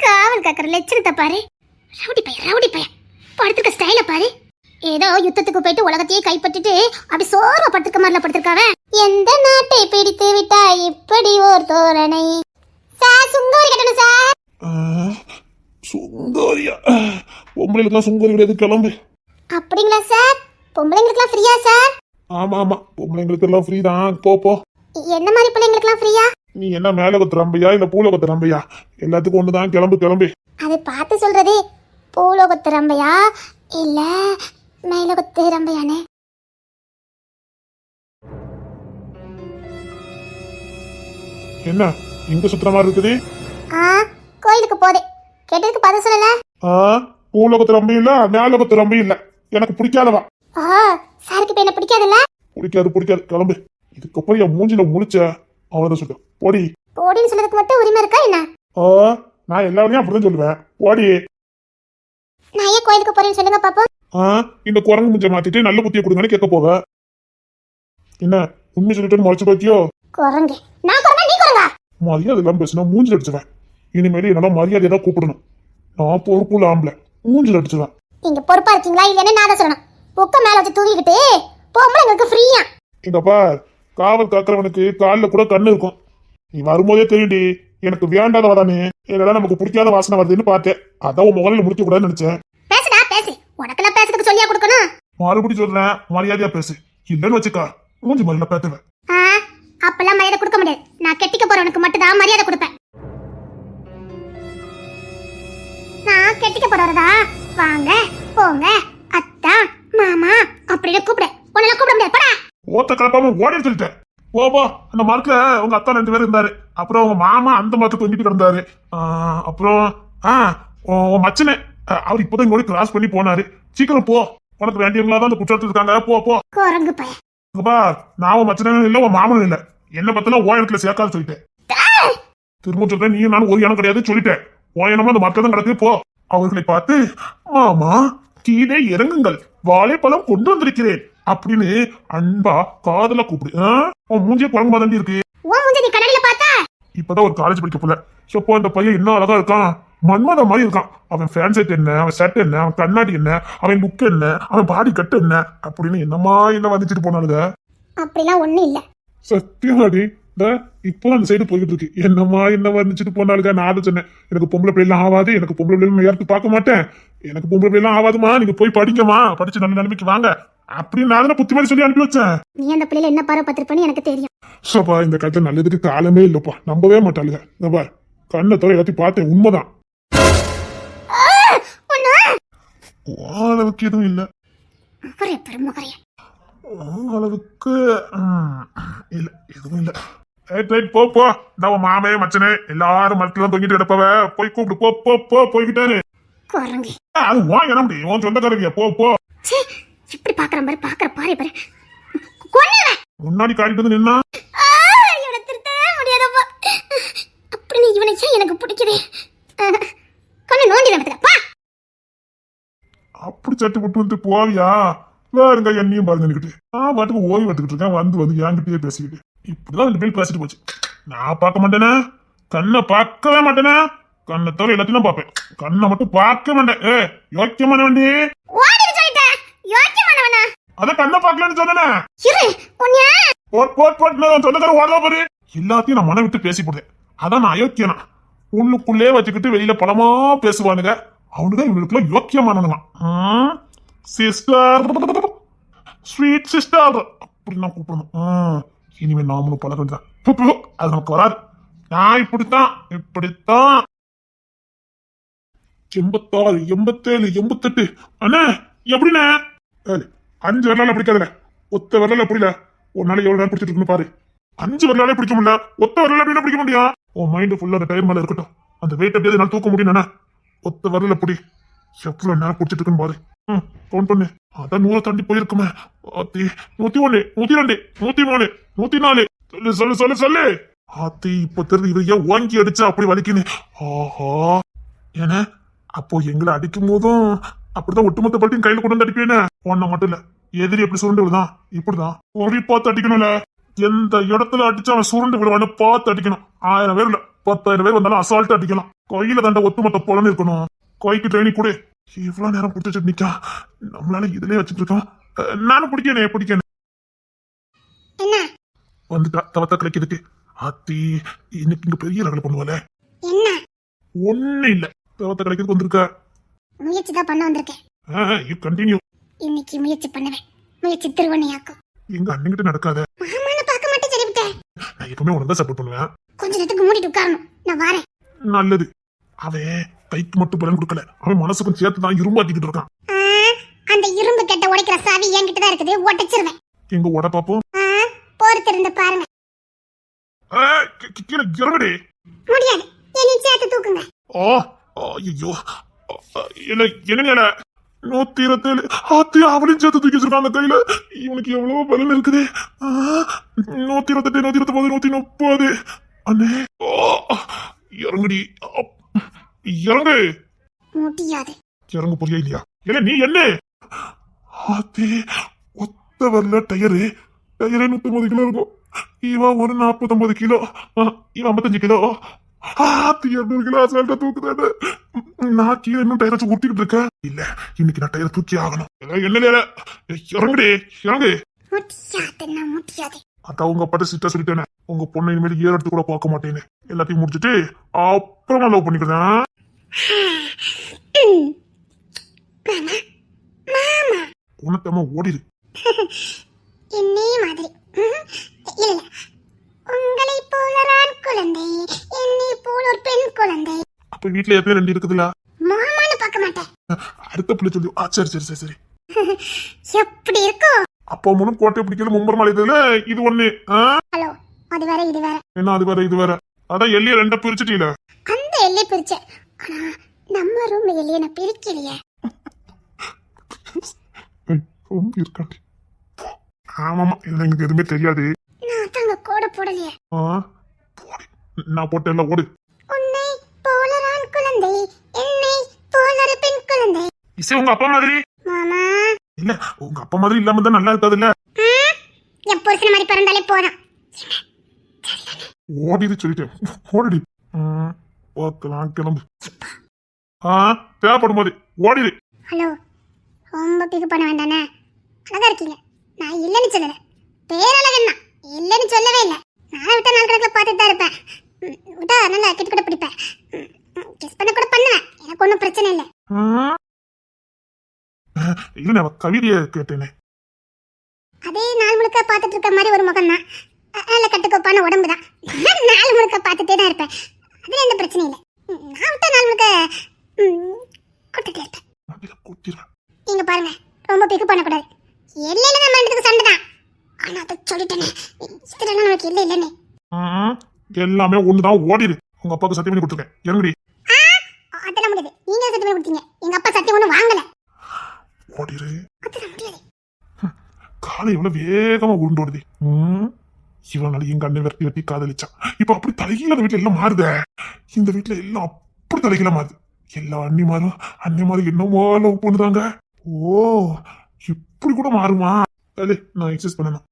காவல் காக்கிற லட்சணத்தை பாரு. ரவுடி பையன் படுத்துக்க ஸ்டைல பாரு. ஏதோ யுத்தத்துக்கு போயிட்டு உலகத்தையே கைப்பற்றிட்டு அப்படி சோர்வா படுத்துக்க மாதிரில படுத்திருக்காவ. எந்த நாட்டை பிடித்து விட்டா இப்படி ஒரு தோரணை. சார் சுங்கோரி கட்டணும் சார். சுங்கோரியா? பொம்பளைகளுக்கு சுங்கோரி கிடையாது, கிளம்பு. அப்படிங்களா சார்? பொம்பளைங்களுக்குலாம் ஃப்ரீயா சார்? ஆமா பொம்பளைங்களுக்கு எல்லாம் ஃப்ரீ தான். போ. என்ன மாதிரி பிள்ளைங்களுக்குலாம் ஃப்ரீயா? நீ என்ன மேல கொத்து ரம்பையா இல்ல பூலோகத்து ரம்பையா? எல்லாத்துக்கும் ஒண்ணுதான், கிளம்பு. அதை பார்த்து சொல்றது. பூலோகத்து ரம்பையா இல்ல மேலோகத்து ரம்பையானே? என்ன இங்க சுத்துற மாதிரி இருக்குது? ஆ கோயிலுக்கு போதே கேட்டதுக்கு பதில் சொல்லல. பூலோகத்து ரொம்ப இல்ல, மேலோகத்து ரொம்ப இல்ல. எனக்கு பிடிக்காதவா. சாருக்கு இப்ப என்ன பிடிக்காதுல்ல? பிடிக்காது கிளம்பு. இதுக்கப்புறம் என் மூஞ்சில முழிச்ச அவ்வளவுதான் சொல்ல போடி. போடின்னு சொல்றதுக்கு மட்டும் உரிமை இருக்கா என்ன? நான் எல்லாரையும் அப்படிதான் சொல்லுவேன். போடி. நான் ஏன் கோயிலுக்கு போறேன்னு சொல்லுங்க பாப்போம். இந்த குரங்கு முஞ்ச மாத்திட்டு நல்ல புத்திய கொடுங்கன்னு கேட்க போவ. என்ன உண்மை சொல்லிட்டு முளைச்சு பாக்கியோ? குரங்கு நான் குரங்கா நீ குரங்கா? மரியாதை எல்லாம் பேசினா மூஞ்சில் அடிச்சுவேன். இனிமேல் என்னால மரியாதை தான் கூப்பிடணும். நான் பொறுப்புள்ள ஆம்பளை, மூஞ்சில் அடிச்சுவேன். நீங்க பொறுப்பா இருக்கீங்களா இல்லன்னு நான் தான் சொல்லணும். புக்க மேல வச்சு தூக்கிக்கிட்டு பொம்பளைங்களுக்கு ஃப்ரீயா. இங்கப்பா காவல் காக்கிறவனுக்கு காலில் கூட கண்ணு இருக்கும். நீ வரும்போதே தெரியுடி எனக்கு வேண்டாதவதானே. என்னடா நமக்கு பிடிக்காத வாசனை வருதுன்னு பார்த்தேன். அதான் உன் முகலில் முடிக்க கூடாதுன்னு நினைச்சேன். பேசுடா பேசு. உனக்கெல்லாம் பேசுறதுக்கு சொல்லியா கொடுக்கணும்? மறுபடியும் சொல்றேன், மரியாதையா பேசு. இல்லன்னு வச்சுக்கா மூஞ்சி மரியாதை பேத்துவேன். அப்பெல்லாம் மரியாதை கொடுக்க முடியாது. நான் கெட்டிக்க போறவனுக்கு மட்டும் தான் மரியாதை கொடுப்பேன். நான் கெட்டிக்க போறவரதா வாங்க போங்க அத்தா மாமா அப்படின்னு கூப்பிட உன்னால கூப்பிட முடியாது. போடா. ஓத்த கலப்பாம ஓடின்னு சொல்லிட்டேன். போ அந்த மரத்துல உங்க அத்தா 2 பேர் இருந்தாரு. அப்புறம் உங்க மாமா அந்த மரத்துல தொங்கிட்டு கிடந்தாரு. அப்புறம் உன் மச்சனே அவர் இப்பதான் இங்க கிராஸ் பண்ணி போனாரு. சீக்கிரம் போ, உனக்கு வேண்டியவங்களா தான் அந்த குற்றத்தில் இருக்காங்க. போ குரங்கு பையன். நான் உன் மச்சனும் இல்ல உன் மாமனும் இல்ல. என்ன பத்தில ஓ இடத்துல சேர்க்காது சொல்லிட்டேன். திரும்ப சொல்றேன், நீயும் நானும் ஒரு இனம் கிடையாது சொல்லிட்டேன். ஓ இனமா அந்த மரத்துல தான் கிடக்கு. போ. அவர்களை பார்த்து மாமா கீழே இறங்குங்கள், வாழைப்பழம் கொண்டு வந்திருக்கிறேன் அப்படின்னு அன்பா காதல கூப்பிடு. உன் மூஞ்சிய குரங்கு மாதிரி இருக்கு. இப்பதான் ஒரு காலேஜ் படிக்க போல. எப்போ அந்த பையன் என்ன அழகா இருக்கான், மன்மத மாதிரி இருக்கான். அவன் ஃபேன் செட் என்ன, அவன் ஷர்ட் என்ன, அவன் கண்ணாடி என்ன, அவன் புக் என்ன, அவன் பாடி கட்டு என்ன அப்படின்னு என்னமா என்ன வந்துச்சுட்டு போனாலுங்க. அப்படிலாம் ஒண்ணும் இல்ல சத்தியமாடி. இப்போ அந்த சைடு போயிட்டு இருக்கு. என்னமா என்ன வந்துச்சுட்டு போனாலுங்க. நான் அதை சொன்னேன், எனக்கு பொம்பளை பிள்ளைலாம் ஆகாது, எனக்கு பொம்பளை பிள்ளைலாம் யாருக்கு பார்க்க மாட்டேன், எனக்கு பொம்பளை பிள்ளைலாம் ஆகாதுமா, நீங்க போய் படிக்கமா, படிச்சு நல்ல நிலைமைக்கு வாங்க அப்படின்னு நான் புத்தி மாதிரி சொல்லி அனுப்பி வச்சேன். நீ அந்த பிள்ளைல என்ன பாரு பத்திருப்பேன்னு எனக்கு தெரியும். சோப்பா இந்த கதை நல்லதுக்கு காலமே இல்லப்பா. நம்பவே மாட்டாளுங்க. இந்த பார் கண்ணை தவிர எல்லாத்தையும் பார்த்தேன். உண்மைதான். அளவுக்கு எதுவும் இல்ல. அளவுக்கு இல்ல, எதுவும் இல்ல. போ. நான் மாமே மச்சனே எல்லாரும் மரத்துல தான் தொங்கிட்டு கிடப்பவ. போய் கூப்பிடு. போ போய்கிட்டாரு. அது வாங்க முடியும், உன் சொந்தக்காரங்க. போ. இப்படி பாக்குற மாதிரி பாக்குற பாரு பாரு. முன்னாடி காட்டிட்டு வந்து நின்னா அப்படி இவனை எனக்கு பிடிக்குது. கொஞ்சம் நோண்டி நடத்துறப்பா. அப்படி சட்டு விட்டு வந்து போவியா? வேறுங்க என்னையும் பாருங்க நிக்கிட்டு. நான் பாட்டுக்கு ஓய்வு எடுத்துக்கிட்டு இருக்கேன். வந்து என்கிட்டயே பேசிக்கிட்டு இப்படிதான் 2 பேர் பேசிட்டு போச்சு. நான் பார்க்க மாட்டேனே, கண்ணை பார்க்கவே மாட்டேனே. கண்ணை தவிர எல்லாத்தையும் நான் பார்ப்பேன், கண்ணை மட்டும் பார்க்க மாட்டேன். யோக்கியமான வண்டி. அதான் கண்ணை பார்க்கலன்னு சொன்னேன். சொந்தக்கார ஓடா பாரு. எல்லாத்தையும் நான் மனம் விட்டு பேசி போடுறேன். அதான் நான் அயோக்கியனா. உள்ளுக்குள்ளே வச்சுக்கிட்டு வெளியில பலமா பேசுவானுங்க. அவனுதான் இவனுக்குள்ள யோக்கியமானவன். சிஸ்டர், ஸ்வீட் சிஸ்டர் அப்படி நான் கூப்பிடணும். இனிமே நாமளும் பழக வேண்டியதான். அது நமக்கு வராது. நான் இப்படித்தான் 86, 87, 88. அண்ணே எப்படிண்ணே? 5 வரலால பிடிக்காதுல, ஒத்த வரலால புரியல. ஒரு நாளைக்கு எவ்வளவு நேரம் பிடிச்சிட்டு இருக்குன்னு பாரு. 5 வரலாலே பிடிக்க முடியல, ஒத்த வரலால எப்படி பிடிக்க முடியும்? உன் மைண்ட் ஃபுல்லா அந்த டயர் மேல இருக்கட்டும். அந்த வெயிட் அப்படியே என்னால தூக்க முடியும். ஒத்த வரல புடி. எவ்வளவு நேரம் பிடிச்சிட்டு இருக்குன்னு பாரு. கவுண்ட் பண்ணு. அதான் 100 தாண்டி போயிருக்குமே. 101, 102, 103, 104. சொல்லு. ஆத்தி இப்ப தெரிஞ்சு இவ ஏன் வாங்கி அடிச்சா அப்படி வலிக்குன்னு. ஆஹா, ஏன்னா அப்போ எங்களை அடிக்கும் போதும் அப்படிதான் ஒட்டுமொத்த பல்ட்டியும் கையில கொண்டு வந்து அடிப்பேன்னு. ஒன்ன மட்டும் இல்ல, எதிரி எப்படி சுருண்டு விடுதான் இப்படிதான் ஒரு பார்த்து அடிக்கணும்ல. எந்த இடத்துல அடிச்சு அவன் சுருண்டு விடுவான்னு பார்த்து அடிக்கணும். 1000 பேர் இல்ல 10,000 பேர் வந்தாலும் அசால்ட்டா அடிக்கலாம். கையில தண்ட ஒட்டுமொத்த போலன்னு இருக்கணும். கைக்கு ட்ரைனிங் கூட. இவ்வளவு நேரம் பிடிச்சு நிக்கா, நம்மளால இதுலயே வச்சுட்டு இருக்கோம். நானும் பிடிக்கணும். வந்துட்டா தவத்த கிடைக்கிறதுக்கு. ஆத்தி இன்னைக்கு இங்க பெரிய லெவல பண்ணுவாளே. ஒண்ணு இல்ல, தவத்த கிடைக்கிறதுக்கு வந்திருக்க. முயற்சி தான் பண்ண வந்திருக்கேன். You continue. இன்னைக்கு முயற்சி பண்ணுவேன். முயற்சி திருவண்ணையாக்கும். எங்க அண்ணங்கிட்ட நடக்காத. மாமான்னு பார்க்க மாட்டே சொல்லிவிட்டேன். நான் எப்பவுமே உனக்கு தான் சப்போர்ட் பண்ணுவேன். கொஞ்ச நேரத்துக்கு மூடிட்டு உட்காரணும். நான் வரேன். நல்லது. அவன் கைக்கு மட்டும் பலன் கொடுக்கல, அவன் மனசுக்கும் சேர்த்து தான் இரும்பாட்டிக்கிட்டு இருக்கான். அந்த இரும்பு கட்ட உடைக்கிற சாவி என்கிட்ட தான் இருக்குது. உடைச்சிருவேன். எங்க உட பாப்போம். பொறுத்திருந்து பாருங்க. கீழே இறங்கடி. முடியாது, என்னை சேர்த்து தூக்குங்க. ஓ ஐயோ, என்ன என்ன 127 ஆத்தி அவளையும் சேர்த்து தூக்கி வச்சிருக்காங்க கையில. இவனுக்கு எவ்வளவு பலன் இருக்குது. 128, 129, 130. அண்ணே இறங்குடி. இறங்கு. முடியாது. இறங்க போறியா இல்லையா? இல்ல நீ என்ன ஆத்தி ஒத்த வரல டயரு 150 கிலோ இருக்கும். இவன் ஒரு 40-50 கிலோ, இவன் 55 கிலோ. ஆத்தி 200 கிலோ அசால்ட்டா தூக்குதாடு. நான் கீழே இன்னும் டயரை வச்சு ஊட்டிக்கிட்டு இருக்கேன். இல்ல இன்னைக்கு நான் டயரை தூக்கி ஆகணும். என்ன இறங்குடி, இறங்கு. முடியாதுன்னா முடியாது. அதான் உங்க அப்பாட்ட சிட்டா சொல்லிட்டேனே, உங்க பொண்ணை இனிமேல் ஏற எடுத்து கூட பார்க்க மாட்டேன்னு. எல்லாத்தையும் முடிச்சுட்டு அப்புறமா லவ் பண்ணிக்கிறேன். உனத்தம்மா ஓடிடு. என்னே மாதிரி. இல்ல, உங்களை போல ஒரு ஆண் குழந்தை, என்னை போல ஒரு பெண் குழந்தை. அப்ப வீட்டுல எப்பயும் 2 இருக்குதுல்ல. மாமான்னு பார்க்க மாட்டேன். அடுத்த பிள்ளை சொல்லி சரி சரி சரி சரி. எப்படி இருக்கும்? அப்பா மூலம் கோட்டை பிடிக்கல மும்பர் மலை இதுல இது ஒண்ணு. ஹலோ, அது வேற இது வேற. என்ன அது வேற இது வேற? அதான் எல்லைய 2 பிரிச்சுட்டீல. அந்த எல்லை பிரிச்சேன், ஆனா நம்ம ரூம் எல்லைய நான் பிரிக்கலையே. இருக்காண்டி. ஆமாமா, இல்ல எனக்கு எதுவுமே தெரியாது. நான் தாங்க கோட போடலையே. நான் போட்டேன்ல, ஓடு. உன்னை போல ஒரு ஆண் குழந்தை, என்னை போல ஒரு பெண் குழந்தை. இசை உங்க அப்பா மாதிரி மாமா. இல்ல, உங்க அப்பா மாதிரி இல்லாம தான் நல்லா இருக்காது இல்ல. என் புருஷன் மாதிரி பிறந்தாலே போதும். ஓடிடு சொல்லிட்டேன், ஓடிடு. பார்க்கலாம், கிளம்பு. தேவைப்படும் போது ஓடிடு. ஹலோ, ரொம்ப பிகு பண்ண வேண்டானே. அழகா இருக்கீங்க, நான் இல்லைன்னு சொல்லல. பேரழகன்னா இல்லைன்னு சொல்லவே இல்லை. நான் விட்டா நாள் கணக்கில் பார்த்துட்டு தான் இருப்பேன். விட்டா நல்லா கிட்ட கூட பிடிப்பேன். கிஸ் பண்ண கூட பண்ணுவேன், எனக்கு ஒன்றும் பிரச்சனை இல்லை. இல்ல, நான் கவிதைய கேட்டேனே. அதே நாள் முழுக்க பார்த்துட்டு இருக்க மாதிரி ஒரு முகம் தான், நல்ல கட்டுக்கோப்பான உடம்பு தான். நாள் முழுக்க பார்த்துட்டே தான் இருப்பேன், அதுல எந்த பிரச்சனையும் இல்லை. நான் விட்டா நாள் முழுக்க கூட்டிட்டு இருப்பேன். இங்க பாருங்க, ரொம்ப பிக்கு பண்ணக்கூடாது. எல்லையில நம்ம ரெண்டுத்துக்கு சண்டை தான். ஆனா அதை சொல்லிட்டேனே, இதெல்லாம் நமக்கு இல்லை இல்லைன்னு. எல்லாமே ஒண்ணுதான், ஓடிடு. உங்க அப்பாவுக்கு சத்தியம் பண்ணி கொடுத்துருக்கேன், இறங்குடி. அதெல்லாம் முடியாது, நீங்க சத்தியம் பண்ணி கொடுத்தீங்க, எங்க அப்பா சத்தியம் ஒன்றும் வாங்கல. ஓடிடு. அதெல்லாம் முடியாது. காலை எவ்வளவு வேகமா உருண்டு ஓடுது. இவ்வளவு நாள் எங்க அண்ணன் வெட்டி வெட்டி காதலிச்சான். இப்ப அப்படி தலைகீழ அந்த வீட்டுல எல்லாம் மாறுத. இந்த வீட்டுல எல்லாம் அப்படி தலைகீழ மாறுது. எல்லா அண்ணிமாரும் என்னமோ லவ் பண்ணுதாங்க. ஓ, இப்படி கூட மாறுமா? நான் எக்ஸசைஸ் பண்ணணும்.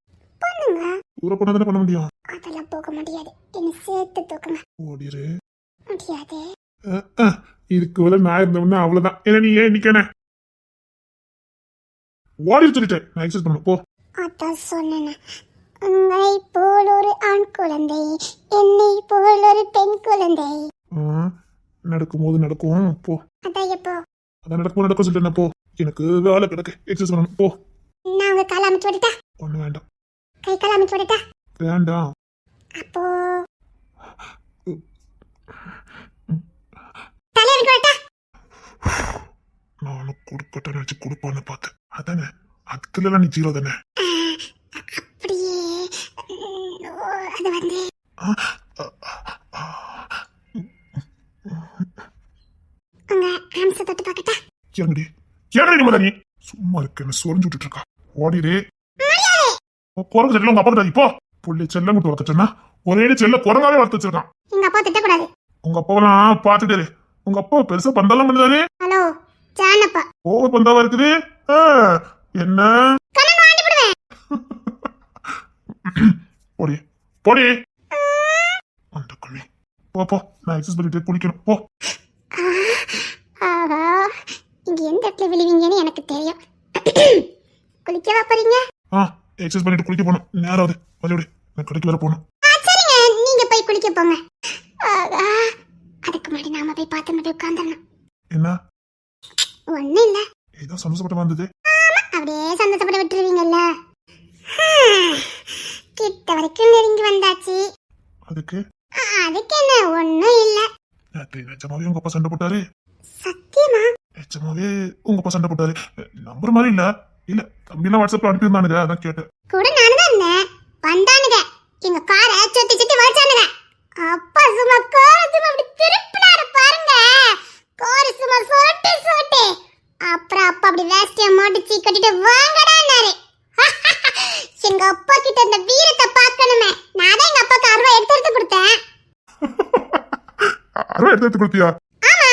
பண்ணுங்க. ஊரை பண்ண தானே பண்ண முடியும். அதெல்லாம் போக முடியாது, என்ன சேர்த்து தூக்குங்க. ஓடிரு. முடியாது. இதுக்கு மேல நான் இருந்தவன அவ்வளவுதான். என்ன நீ ஏன் நிக்கன? ஓடி சொல்லிட்டேன், நான் எக்ஸசைஸ் பண்ணணும், போ. அதான் சொன்னேன், உங்களை போல் ஒரு ஆண் குழந்தை, என்னை போல் ஒரு பெண் குழந்தை. நடக்கும் போது நடக்கும், போ. அதான் எப்போ? அதான் நடக்கும் சொல்லிட்டேன், போ. எனக்கு வேலை கிடக்கு, எக்ஸசைஸ் பண்ணணும், போ. நான் உங்க காலை அமைச்சு விட்டுட்டா? ஒண்ணு வேண்டாம். கை காலை அமைச்சு விட்டுட்டா? வேண்டாம். அப்போ தலை அமைச்சு விட்டா? நானும் கொடுக்கட்ட நினைச்சு கொடுப்பான்னு பார்த்தேன். அதானே, அதுல நீ ஜீரோ தானே. அப்படியே அது வந்து உங்க ஆம்ச தொட்டு பார்க்கட்டா? இறங்குடி, இறங்குடி நிம்மதா. நீ சும்மா இருக்க, என்ன சொரிஞ்சு விட்டுட்டு இருக்கா. ஓடிடு. குரங்கு செல்ல உங்க அப்பா கிட்ட இப்போ புள்ளி செல்லம் விட்டு வளர்த்துட்டேன்னா ஒரே செல்ல குரங்காவே வளர்த்து வச்சிருக்கான். எங்க அப்பா திட்டக்கூடாது. உங்க அப்பாவெல்லாம் பாத்துட்டாரு. உங்க அப்பா பெருசா பந்தெல்லாம் பண்ணுறாரு. ஹலோ ஜானப்பா, ஓவர் பந்தாவா இருக்குது. என்ன போடி போடி அந்த கழி. போ, நான் எக்ஸசைஸ் பண்ணிட்டு குளிக்கணும், போ. ஆஹா, இங்க எந்த இடத்துல விழுவீங்கன்னு எனக்கு தெரியும். குளிக்கவா போறீங்க? எக்ஸசைஸ் பண்ணிட்டு குளிக்க போகணும். நேராவது வழியோடு, நான் கடைக்கு வேற போகணும். சரிங்க, நீங்க போய் குளிக்க போங்க. அதுக்கு முன்னாடி நாம போய் பார்த்து போய் உட்காந்துடணும். என்ன? ஒண்ணும் இல்ல. ஏதோ சந்தோஷப்பட்டமா இருந்தது. அப்படியே சந்தோஷப்பட விட்டுருவீங்கல்ல. கிட்ட வரைக்கும் நெருங்கி வந்தாச்சு. அதுக்கு என்ன, ஒண்ணும் இல்ல. நிஜமாவே உங்க அப்பா சண்டை போட்டாரு? சத்தியமா? நிஜமாவே உங்க அப்பா சண்டை போட்டாரு? நம்புற மாதிரி இல்ல. இல்ல, தம்பிலாம் வாட்ஸ்அப்ல அனுப்பியிருந்தானுங்க, அதான் கேட்டேன். கூட நானுதான் இருந்தேன், வந்தானுங்க. எங்க காரை சுத்தி சுத்தி வச்சானுங்க. அப்பா சும்மா கார் சும்மா அப்படி திருப்பினாரு பாருங்க. கார் சும்மா சொட்டு சொட்டு. அப்புறம் அப்பா அப்படி வேஸ்டிய மாட்டிச்சு கட்டிட்டு வாங்கடான்னாரு. எங்க அப்பா கிட்ட இந்த வீரத்தை பார்க்கணுமே. நான் தான் எங்க அப்பாக்கு 60 எடுத்து கொடுத்தேன். 60 எடுத்து கொடுத்தியா? ஆமா,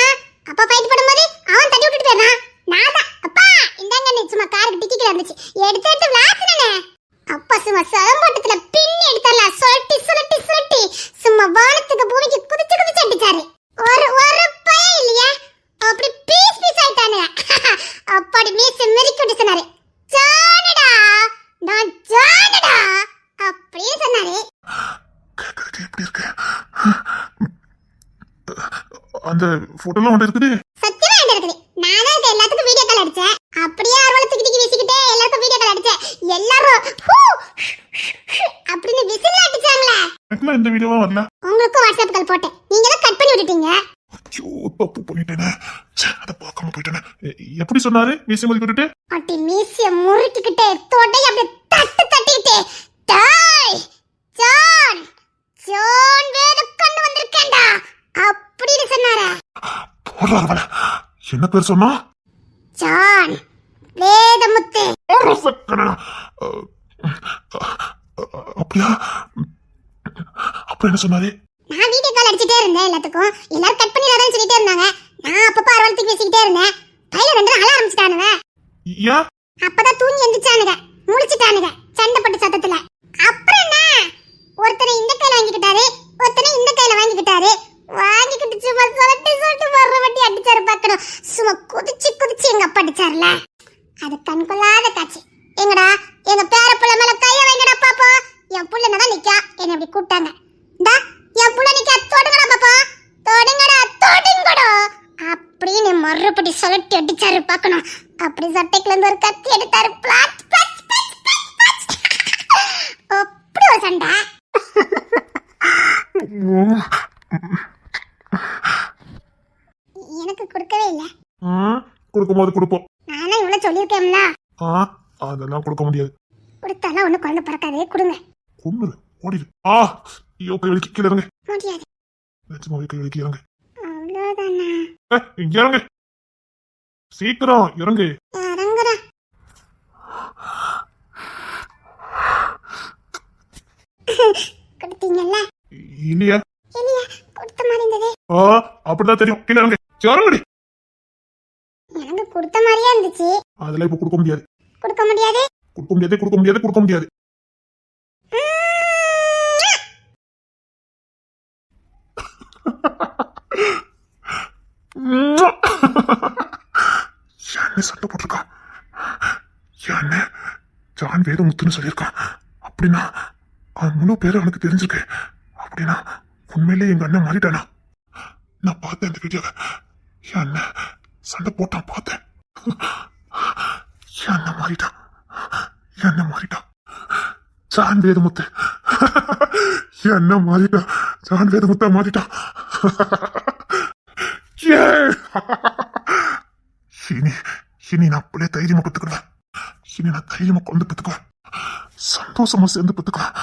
அப்பா ஃபைட் பண்ணும்போது அவன் தட்டி விட்டுட்டு போறான். நான் தான் அப்பா இந்தாங்க நீ சும்மா காருக்கு டிக்கெட் வந்துச்சு எடுத்து விளாசுனே. அப்பா சும்மா சலம்போட்டத்துல பின்னி எடுத்தலாம் சொட்டி சொட்டி சொட்டி சும்மா வானத்துக்கு பூமிக்கு குதிச்சு குதிச்சு அடிச்சாரு. ஒரு பய இல்லையா அப்படி பீஸ் பீஸ் ஆயிட்டானே. அப்பாடி மீச மெரிக்கிட்டு சொன்னாரு, ஜானடா நான் ஜானடா அப்படின்னு சொன்னாரு. கேக்குறதுக்கு எப்படி இருக்கு? அந்த போட்டோலாம் ஒன்று இருக்குது. சத்தியமா என்கிட்ட இருக்குது. நானே இருக்க எல்லாத்துக்கும் வீடியோ கால் அடிச்சேன். அப்படியே அரவளை தூக்கி வீசிக்கிட்டே எல்லாருக்கும் வீடியோ கால் அடிச்சேன். எல்லாரும் ஹூ அப்படின்னு விசில் அடிச்சாங்களே. எனக்குலாம் இந்த வீடியோவா வரல. உங்களுக்கும் வாட்ஸ்அப் கால் போட்டேன். நீங்க தான் கட் பண்ணி விட்டுட்டீங்க. ஐயோ தப்பு பண்ணிட்டேனே. அத பார்க்காம போயிட்டேனே. எப்படி சொன்னாரு மீசி மதி விட்டுட்டு? அட்டி மீசிய முறுக்கிக்கிட்டே தொடை அப்படியே தட்டு தட்டிக்கிட்டே டாய் ஜான் ஜான் வேற கண்ணு வந்திருக்கேன்டா அப்படின்னு சொன்னாரா. போறாவல என்ன பேர் சொன்னா? ஜான் வேதமுத்து. அப்படியா? அப்புறம் என்ன சொன்னாரு? நான் வீடியோ கால் அடிச்சிட்டே இருந்தேன். எல்லாத்துக்கும் எல்லாரும் கட் பண்ணிடாதன்னு சொல்லிட்டே இருந்தாங்க. நான் அப்பப்ப அரவளத்துக்கு பேசிக்கிட்டே இருந்தேன். கையில ரெண்டு அழ ஆரம்பிச்சிட்டானுங்க. ஏன்? அப்பதான் தூங்கி எந்திரிச்சானுங்க, முழிச்சிட்டானுங்க சண்டை போட்ட சத்தத்துல. அப்புறம் என்ன, ஒருத்தனை இந்த கையில வாங்கிக்கிட்டாரு, ஒருத்தனை இந்த கையில வாங்கிக்கிட்டாரு. வாங்கிக்கிட்டு சும்மா சொலட்டி சொலட்டி வர்ற வட்டி அடிச்சாரு பார்க்கணும். சும்மா குதிச்சு குதிச்சு எங்க அப்பா அடிச்சாருல, அது கண் கொள்ளாத காட்சி. எங்கடா எங்க பேர புள்ள மேல கைய வைங்கடா பாப்பா. என் புள்ள தான் நிக்கா. என்னை அப்படி கூப்பிட்டாங்க. டா என் புள்ள நிக்கா, தொடுங்கடா பாப்பா, தொடுங்கடா தொடுங்கடா அப்படின்னு மறுபடி சொலட்டி அடிச்சாரு பார்க்கணும். அப்படி சட்டைக்குள்ள இருந்து ஒரு கத்தி எடுத்தாரு. பிளாட் பிளாட் பிளாட் பிளாட். அப்படி ஒரு சண்டை. எனக்கு கொடுக்கவே இல்ல. கொடுக்கும்போது கொடுப்போம். நானும் இவ்வளவு சொல்லியிருக்கேன்ல. அதெல்லாம் கொடுக்க முடியாது. கொடுத்தாலும் ஒண்ணு குழந்தை பிறக்காதே. கொடுங்க. கொண்டு ஓடிடு. ஐயோ கை வலிக்கு கீழே இறங்க. முடியாது. நிஜமாவே கை வலிக்கு இறங்க. அவ்வளவுதானா? இங்க இறங்க, சீக்கிரம் இறங்கு. இறங்குறேன். கொடுத்தீங்கல்ல? இல்லையா? இல்லையா, கொடுத்த மாதிரி இருந்தது. அப்படிதான் தெரியும். கீழே இறங்க, இறங்குடி. எனக்கு கொடுத்த மாதிரியே இருந்துச்சு. அதெல்லாம் இப்ப கொடுக்க முடியாது. கொடுக்க முடியாது. கொடுக்க முடியாது, கொடுக்க முடியாது, கொடுக்க முடியாது. என்ன சண்டை போட்டிருக்கான்? என்ன ஜான் வேதமுத்துன்னு சொல்லியிருக்கான். அப்படின்னா அவன் முழு பேரும் எனக்கு தெரிஞ்சிருக்கு. அப்படின்னா உண்மையிலே எங்க அண்ணன் மாறிட்டானா? நான் பார்த்தேன் இந்த வீடியோவை. என் அண்ணன் சண்டை போட்டான் பார்த்தேன். என் அண்ணன் மாறிட்டான். என் அண்ணன் மாறிட்டான். ஜான் வேதமுத்து என் அண்ணன் மாறிட்டான். ஜான் வேதமுத்தா மாறிட்டான். இனி நான் அப்படியே தைரியமா பெற்றுக்கிடுவேன். இனி நான் தைரியமா கொண்டு பெற்றுக்குவேன். சந்தோஷமா சேர்ந்து பெற்றுக்குவேன்.